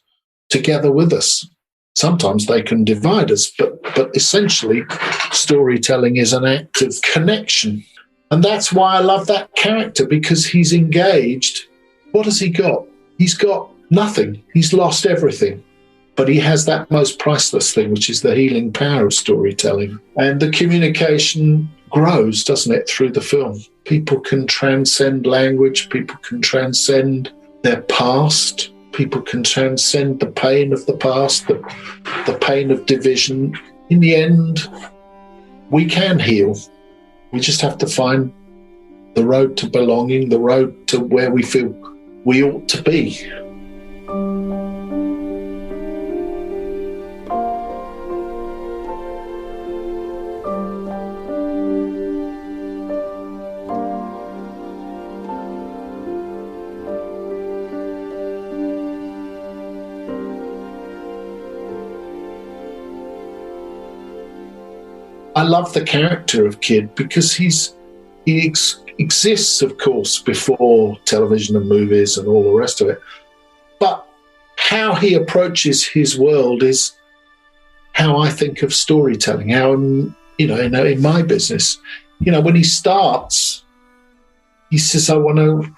together with us. Sometimes they can divide us, but essentially storytelling is an act of connection. And that's why I love that character, because he's engaged. What has he got? He's got nothing. He's lost everything. But he has that most priceless thing, which is the healing power of storytelling. And the communication grows, doesn't it, through the film? People can transcend language. People can transcend their past. People can transcend the pain of the past, the pain of division. In the end, we can heal. We just have to find the road to belonging, the road to where we feel we ought to be. I love the character of Kid because he exists, of course, before television and movies and all the rest of it. But how he approaches his world is how I think of storytelling. How, in my business, when he starts, he says, "I want to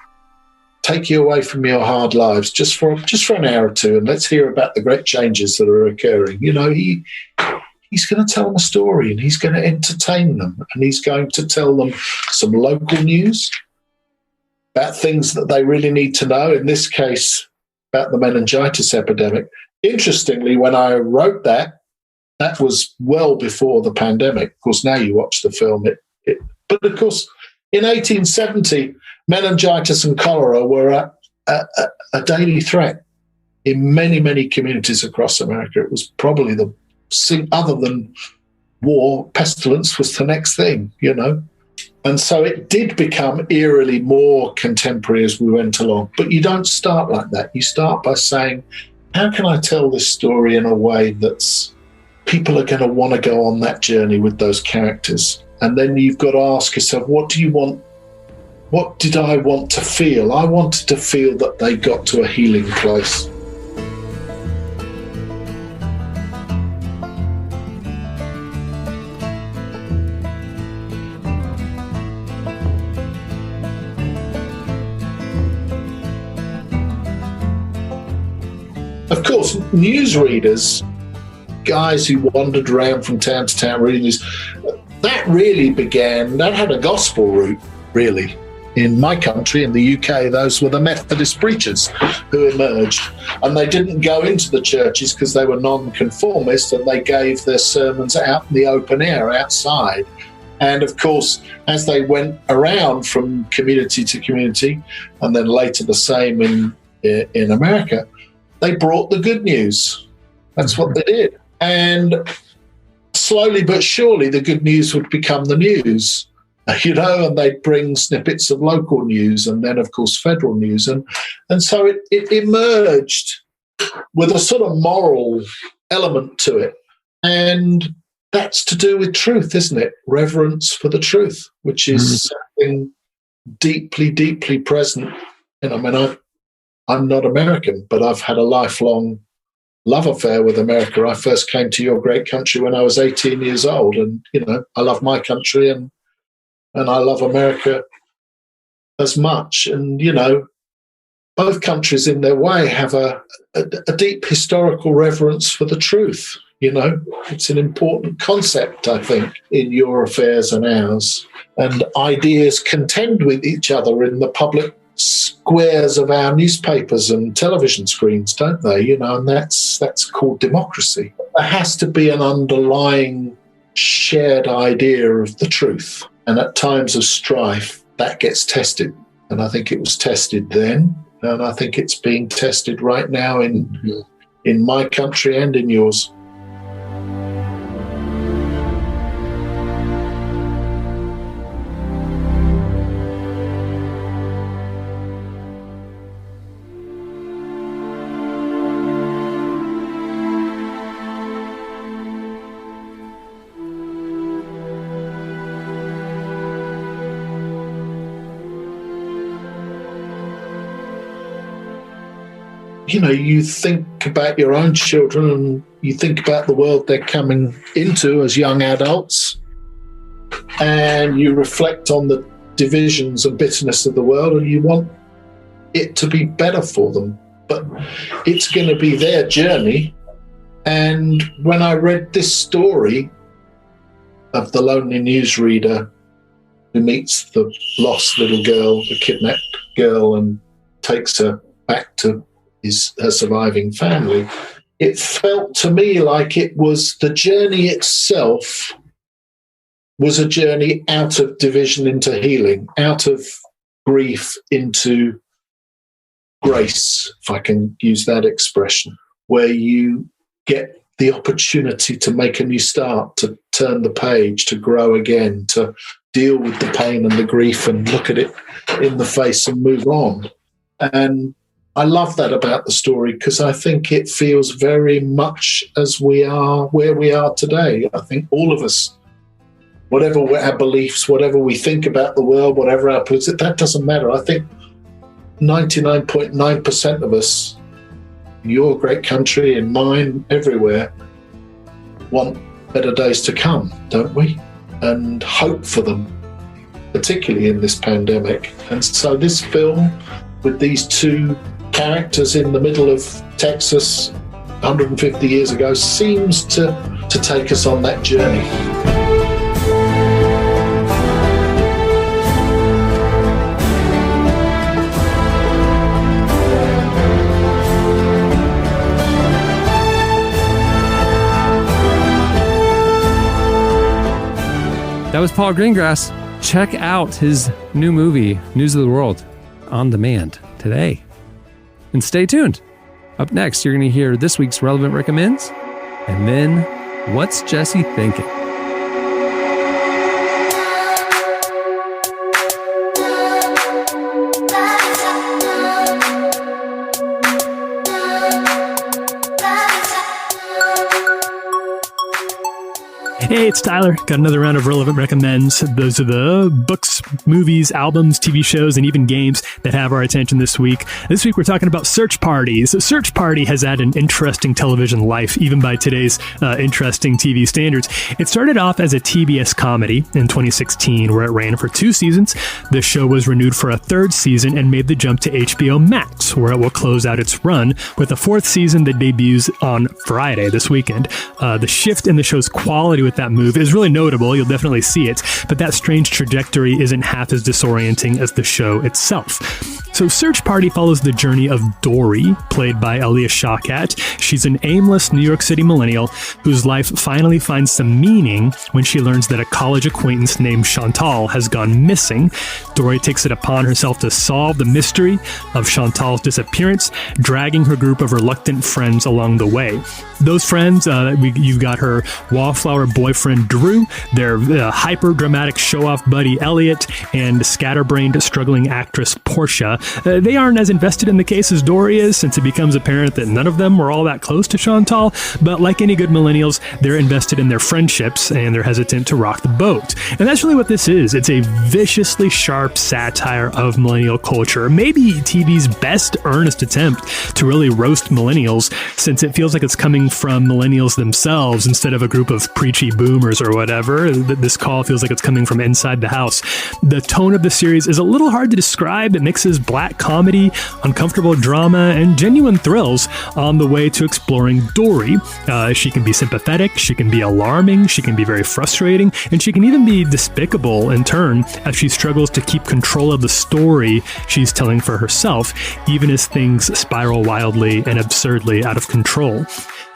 take you away from your hard lives just for an hour or two, and let's hear about the great changes that are occurring." He's going to tell them a story, and he's going to entertain them, and he's going to tell them some local news about things that they really need to know, in this case, about the meningitis epidemic. Interestingly, when I wrote that was well before the pandemic. Of course, now you watch the film, but of course, in 1870, meningitis and cholera were a daily threat in many, many communities across America. It was probably other than war, pestilence was the next thing, And so it did become eerily more contemporary as we went along. But you don't start like that. You start by saying, how can I tell this story in a way that's people are going to want to go on that journey with those characters? And then you've got to ask yourself, what do you want? What did I want to feel? I wanted to feel that they got to a healing place. Of course, newsreaders, guys who wandered around from town to town reading news, that had a gospel root, really. In my country, in the UK, those were the Methodist preachers who emerged. And they didn't go into the churches because they were non-conformist, and they gave their sermons out in the open air outside. And of course, as they went around from community to community, and then later the same in America, they brought the good news. That's what they did. And slowly but surely, the good news would become the news, and they'd bring snippets of local news and then, of course, federal news. And so it emerged with a sort of moral element to it. And that's to do with truth, isn't it? Reverence for the truth, which is something deeply, deeply present I mean, I'm not American, but I've had a lifelong love affair with America. I first came to your great country when I was 18 years old, and I love my country and I love America as much. And both countries in their way have a deep historical reverence for the truth. It's an important concept, I think, in your affairs and ours. And ideas contend with each other in the public squares of our newspapers and television screens, don't they? And that's called democracy. There has to be an underlying shared idea of the truth. And at times of strife, that gets tested. And I think it was tested then. And I think it's being tested right now in my country and in yours. You think about your own children and you think about the world they're coming into as young adults, and you reflect on the divisions and bitterness of the world, and you want it to be better for them. But it's going to be their journey. And when I read this story of the lonely newsreader who meets the lost little girl, the kidnapped girl, and takes her back to her surviving family, it felt to me like it was the journey itself was a journey out of division into healing, out of grief into grace, if I can use that expression, where you get the opportunity to make a new start, to turn the page, to grow again, to deal with the pain and the grief and look at it in the face and move on. And I love that about the story because I think it feels very much as we are where we are today. I think all of us, whatever our beliefs, whatever we think about the world, whatever our politics, that doesn't matter. I think 99.9% of us, in your great country, in mine, everywhere, want better days to come, don't we? And hope for them, particularly in this pandemic. And so this film, with these two characters in the middle of Texas 150 years ago, seems to take us on that journey. That was Paul Greengrass. Check out his new movie, News of the World, on demand today. And stay tuned. Up next, you're going to hear this week's Relevant Recommends, and then What's Jesse Thinking? Hey, it's Tyler. Got another round of Relevant Recommends. Those are the books, movies, albums, TV shows, and even games that have our attention this week. This week, we're talking about Search Parties. Search Party has had an interesting television life, even by today's interesting TV standards. It started off as a TBS comedy in 2016, where it ran for 2 seasons. The show was renewed for a 3rd season and made the jump to HBO Max, where it will close out its run with a 4th season that debuts on Friday, this weekend. The shift in the show's quality with that move is really notable. You'll definitely see it, but that strange trajectory isn't half as disorienting as the show itself. So Search Party follows the journey of Dory, played by Aaliyah Shawkat. She's an aimless New York City millennial whose life finally finds some meaning when she learns that a college acquaintance named Chantal has gone missing. Dory takes it upon herself to solve the mystery of Chantal's disappearance, dragging her group of reluctant friends along the way. Those friends, you've got her wallflower boyfriend Drew, their hyper-dramatic show-off buddy Elliot, and scatterbrained struggling actress Portia. They aren't as invested in the case as Dory is, since it becomes apparent that none of them were all that close to Chantal. But like any good millennials, they're invested in their friendships and they're hesitant to rock the boat. And that's really what this is. It's a viciously sharp satire of millennial culture. Maybe TV's best earnest attempt to really roast millennials, since it feels like it's coming from millennials themselves instead of a group of preachy boomers or whatever. This call feels like it's coming from inside the house. The tone of the series is a little hard to describe. It mixes black comedy, uncomfortable drama, and genuine thrills on the way to exploring Dory. She can be sympathetic, she can be alarming, she can be very frustrating, and she can even be despicable in turn as she struggles to keep control of the story she's telling for herself, even as things spiral wildly and absurdly out of control.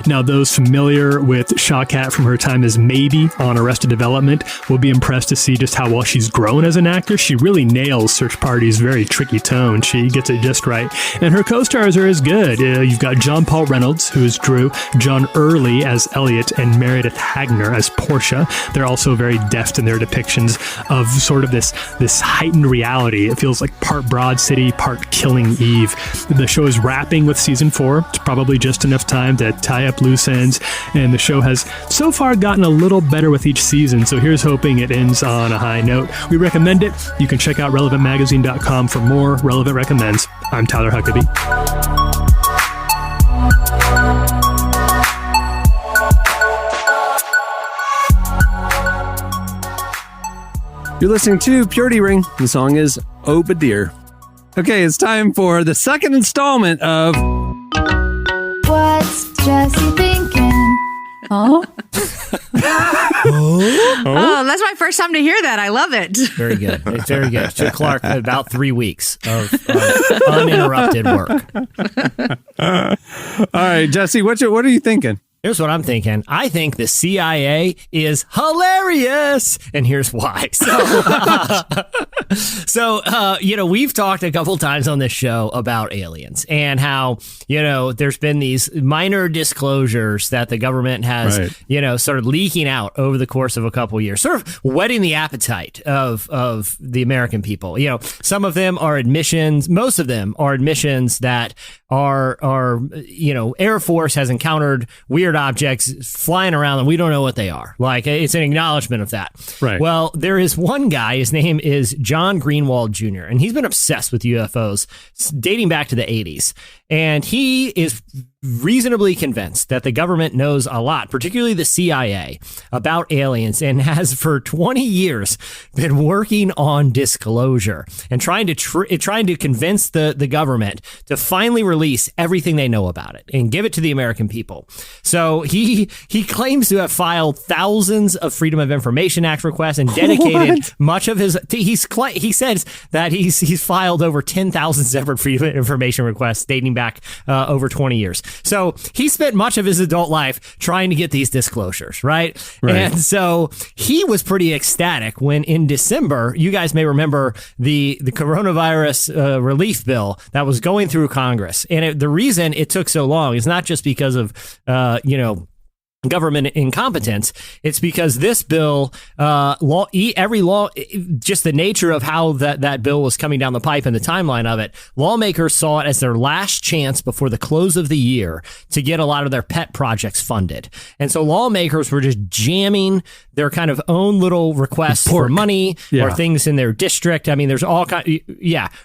Now, those familiar with Shawkat from her time as Maybe on Arrested Development will be impressed to see just how well she's grown as an actor. She really nails Search Party's very tricky tone. She gets it just right. And her co-stars are as good. You've got John Paul Reynolds, who is Drew, John Early as Elliot, and Meredith Hagner as Portia. They're also very deft in their depictions of sort of this heightened reality. It feels like part Broad City, part Killing Eve. The show is wrapping with season 4. It's probably just enough time to tie up loose ends, and the show has so far gotten a little better with each season, so here's hoping it ends on a high note. We recommend it. You can check out relevantmagazine.com for more Relevant Recommends. I'm Tyler Huckabee. You're listening to Purity Ring. The song is Obadiah. Okay, it's time for the second installment of What's Jesse thinking? Oh. Oh, that's my first time to hear that. I love it. Very good. It's very good. It took Clark about 3 weeks of uninterrupted work. All right, Jesse, what are you thinking? Here's what I'm thinking. I think the CIA is hilarious, and here's why. So, we've talked a couple times on this show about aliens and how, there's been these minor disclosures that the government has, started leaking out over the course of a couple years, sort of whetting the appetite of the American people. Some of them are admissions. Most of them are admissions that are Air Force has encountered weird objects flying around and we don't know what they are. Like, it's an acknowledgement of that. Right. Well, there is one guy, his name is John Greenwald Jr., and he's been obsessed with UFOs dating back to the 80s. And he is reasonably convinced that the government knows a lot, particularly the CIA, about aliens, and has for 20 years been working on disclosure and trying to convince the government to finally release everything they know about it and give it to the American people. So he claims to have filed thousands of Freedom of Information Act requests and dedicated much of his. He says that he's filed over 10,000 separate Freedom of Information requests dating back over 20 years. So he spent much of his adult life trying to get these disclosures, right? And so he was pretty ecstatic when in December, you guys may remember the coronavirus relief bill that was going through Congress. And the reason it took so long is not just because of, government incompetence. It's because this bill, just the nature of how that bill was coming down the pipe and the timeline of it, lawmakers saw it as their last chance before the close of the year to get a lot of their pet projects funded. And so lawmakers were just jamming their kind of own little requests for money or things in their district. I mean, there's all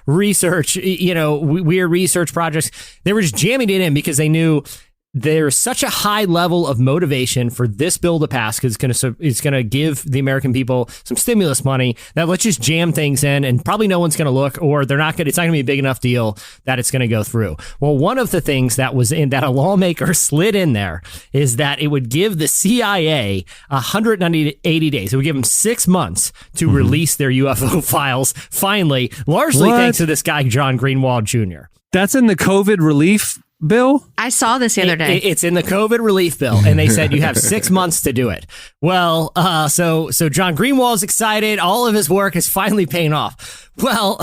research, weird research projects. They were just jamming it in because they knew there's such a high level of motivation for this bill to pass because it's going to give the American people some stimulus money that let's just jam things in and probably no one's going to look, or it's not going to be a big enough deal that it's going to go through. Well, one of the things that was in that a lawmaker slid in there is that it would give the CIA 180 days. It would give them 6 months to release their UFO files finally, largely thanks to this guy, John Greenwald Jr. That's in the COVID relief bill? I saw this the other day. It's in the COVID relief bill, and they said you have 6 months to do it. Well, so John Greenwald's excited. All of his work is finally paying off. Well,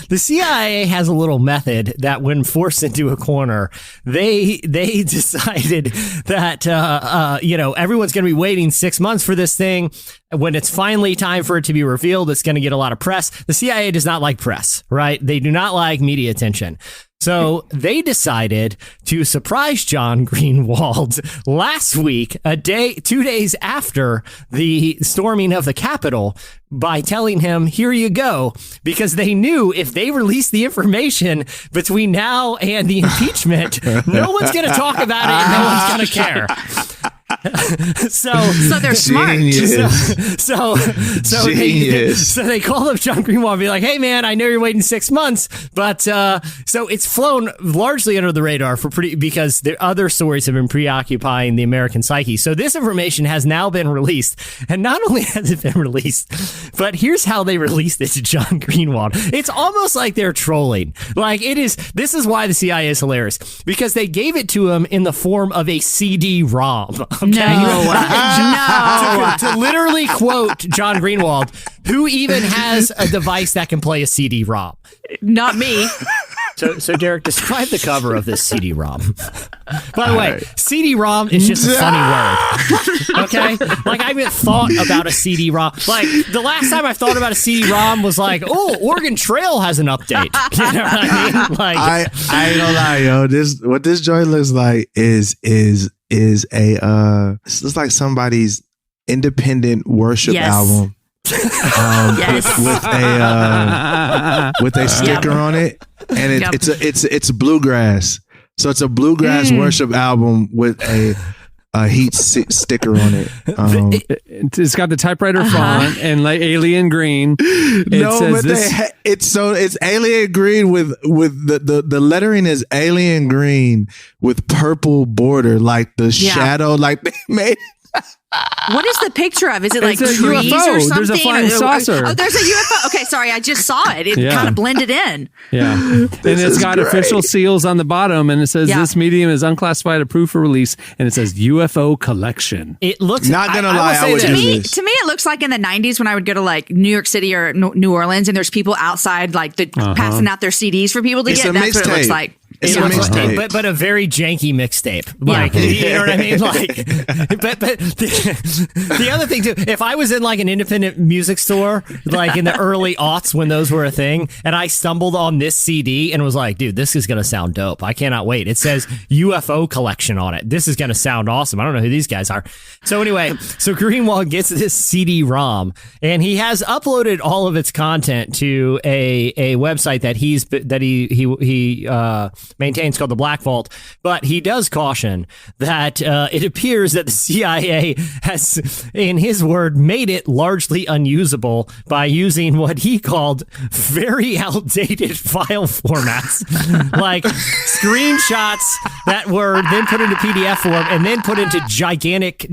the CIA has a little method that when forced into a corner, they decided that, everyone's going to be waiting 6 months for this thing. When it's finally time for it to be revealed, it's going to get a lot of press. The CIA does not like press, right? They do not like media attention. So they decided to surprise John Greenwald last week, 2 days after the storming of the Capitol, by telling him, here you go, because they knew if they released the information between now and the impeachment, no one's going to talk about it and no one's going to care. So they're smart. So they call up John Greenwald and be like, hey man, I know you're waiting 6 months, but so it's flown largely under the radar because the other stories have been preoccupying the American psyche. So this information has now been released, and not only has it been released, but here's how they released it to John Greenwald. It's almost like they're trolling. Like this is why the CIA is hilarious, because they gave it to him in the form of a CD-ROM. Okay? No. To literally quote John Greenwald, who even has a device that can play a CD-ROM. Not me. So Derek, describe the cover of this CD-ROM. By the way, CD-ROM is just a funny word. Okay? Like, I haven't thought about a CD-ROM. Like, the last time I thought about a CD-ROM was like, oh, Oregon Trail has an update. You know what I mean? Like, I ain't gonna lie, yo. What this joint looks like is this looks like somebody's independent worship album. With a sticker on it, and it's bluegrass. So it's a bluegrass worship album with a heat sticker on it. It's got the typewriter font and like alien green. It's alien green with the lettering is alien green with purple border, like the shadow, like they made. What is the picture of? Is it like trees UFO. or something? There's a flying saucer. Oh, there's a UFO. Okay, sorry, I just saw it. It kind of blended in. Yeah. And it's got official seals on the bottom, and it says this medium is unclassified, approved for release, and it says UFO collection. It looks not gonna lie. I would to me, it looks like in the 90s when I would go to like New York City or New Orleans, and there's people outside like passing out their CDs for people to get. That's what it looks like. It's a mixtape, but a very janky mixtape. Like, you know what I mean? Like, but the other thing too, if I was in like an independent music store, like in the early aughts when those were a thing, and I stumbled on this CD and was like, dude, this is gonna sound dope. I cannot wait. It says UFO collection on it. This is gonna sound awesome. I don't know who these guys are. So anyway, so Greenwald gets this CD-ROM, and he has uploaded all of its content to a website that he maintains called the Black Vault, but he does caution that it appears that the CIA has, in his word, made it largely unusable by using what he called very outdated file formats, like screenshots that were then put into PDF form and then put into gigantic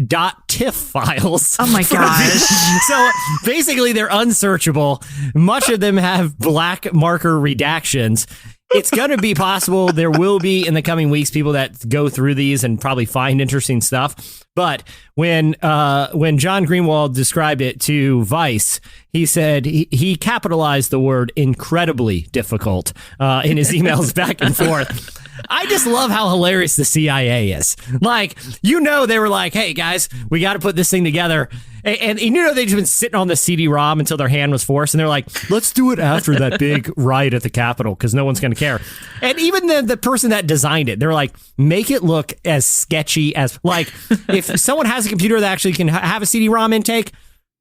.tiff files. Oh my gosh. So basically they're unsearchable. Much of them have black marker redactions. It's going to be possible. There will be in the coming weeks people that go through these and probably find interesting stuff. But when John Greenwald described it to Vice, he said he capitalized the word incredibly difficult in his emails back and forth. I just love how hilarious the CIA is. Like, they were like, hey, guys, we got to put this thing together. And they'd just been sitting on the CD-ROM until their hand was forced. And they're like, let's do it after that big riot at the Capitol because no one's going to care. And even the person that designed it, they're like, make it look as sketchy as, like, if someone has a computer that actually can have a CD-ROM intake,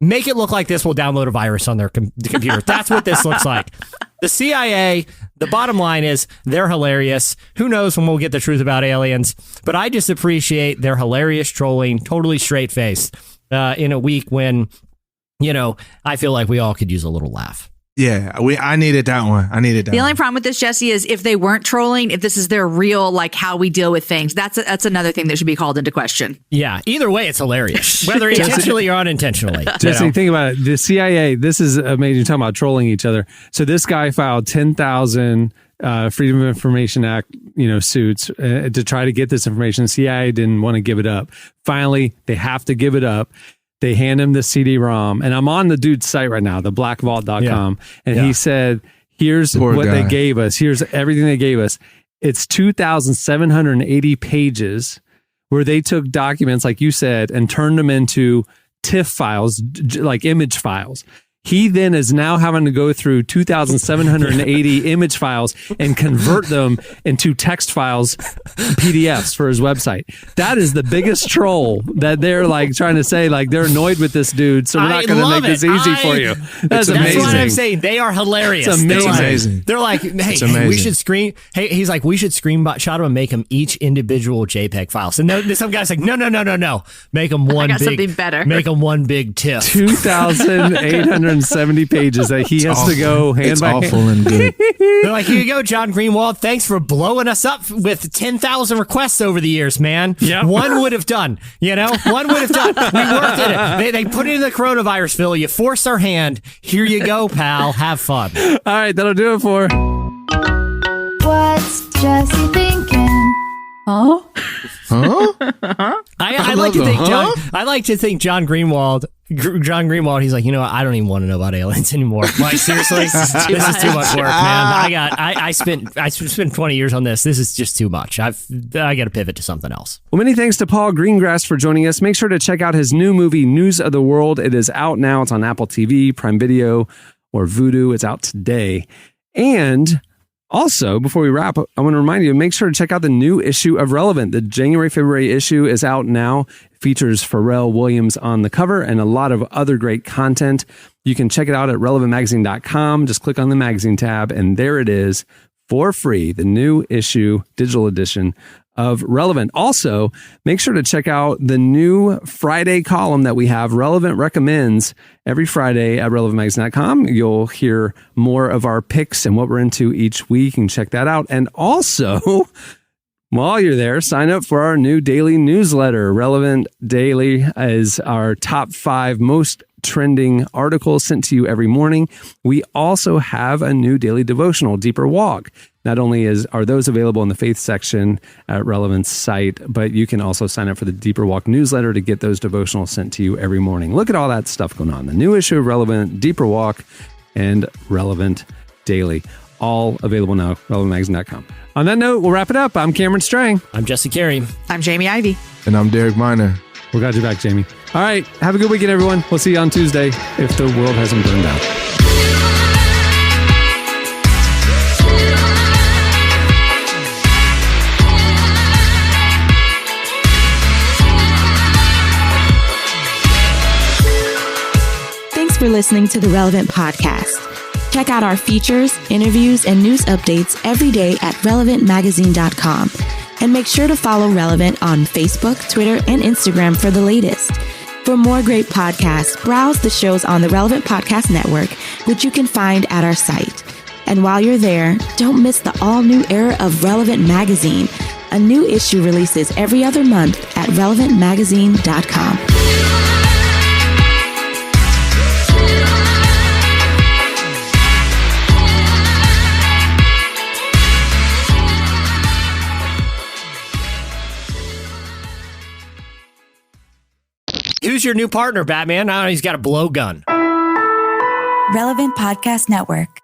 make it look like this will download a virus on their computer. That's what this looks like. The CIA, the bottom line is they're hilarious. Who knows when we'll get the truth about aliens? But I just appreciate their hilarious trolling, totally straight-faced, in a week when, I feel like we all could use a little laugh. Yeah, I needed that one. The only problem with this, Jesse, is if they weren't trolling, if this is their real, like how we deal with things, that's another thing that should be called into question. Yeah. Either way, it's hilarious, whether intentionally or unintentionally. Jesse, think about it. The CIA, this is amazing. You're talking about trolling each other. So this guy filed 10,000 Freedom of Information Act, suits to try to get this information. The CIA didn't want to give it up. Finally, they have to give it up. They hand him the CD-ROM, and I'm on the dude's site right now, the blackvault.com, and he said, here's what they gave us. Here's everything they gave us. It's 2,780 pages where they took documents, like you said, and turned them into TIFF files, like image files. He then is now having to go through 2,780 image files and convert them into text files, PDFs for his website. That is the biggest troll that they're like trying to say, like they're annoyed with this dude, so we're not going to make this easy for you. That's amazing. That's what I'm saying. They are hilarious. It's amazing. They're like, hey, we should screen. Hey, he's like, we should screenshot them and make them each individual JPEG files. And some guy's like, no. Make them one big. Something better. Make them one big TIFF. 2,870 pages that he has to go hand by hand. It's awful and good. They're like, here you go, John Greenwald. Thanks for blowing us up with 10,000 requests over the years, man. Yep. One would have done. One would have done. We worked at it. They put it in the coronavirus, Phil. You forced our hand. Here you go, pal. Have fun. All right, that'll do it for. What's Jesse thinking? Huh? I like to think John Greenwald. John Greenwald, he's like, I don't even want to know about aliens anymore. Like, seriously, this is too much work, man. I spent 20 years on this. This is just too much. I got to pivot to something else. Well, many thanks to Paul Greengrass for joining us. Make sure to check out his new movie, News of the World. It is out now. It's on Apple TV, Prime Video, or Vudu. It's out today. And also, before we wrap, I want to remind you, make sure to check out the new issue of Relevant. The January-February issue is out now. It features Pharrell Williams on the cover and a lot of other great content. You can check it out at relevantmagazine.com. Just click on the magazine tab, and there it is for free, the new issue, digital edition of Relevant. Also, make sure to check out the new Friday column that we have, Relevant Recommends, every Friday at relevantmagazine.com. You'll hear more of our picks and what we're into each week, and check that out. And also, while you're there, sign up for our new daily newsletter. Relevant Daily is our top 5 most trending articles sent to you every morning. We also have a new daily devotional, Deeper Walk. Not only are those available in the faith section at Relevant's site, but you can also sign up for the Deeper Walk newsletter to get those devotionals sent to you every morning. Look at all that stuff going on. The new issue of Relevant, Deeper Walk, and Relevant Daily. All available now, relevantmagazine.com. On that note, we'll wrap it up. I'm Cameron Strang. I'm Jesse Carey. I'm Jamie Ivey. And I'm Derek Miner. We're glad you're back, Jamie. All right. Have a good weekend, everyone. We'll see you on Tuesday if the world hasn't burned down. Thanks for listening to the Relevant Podcast. Check out our features, interviews, and news updates every day at relevantmagazine.com. And make sure to follow Relevant on Facebook, Twitter, and Instagram for the latest. For more great podcasts, browse the shows on the Relevant Podcast Network, which you can find at our site. And while you're there, don't miss the all-new era of Relevant Magazine. A new issue releases every other month at relevantmagazine.com. Who's your new partner, Batman? Now he's got a blowgun. Relevant Podcast Network.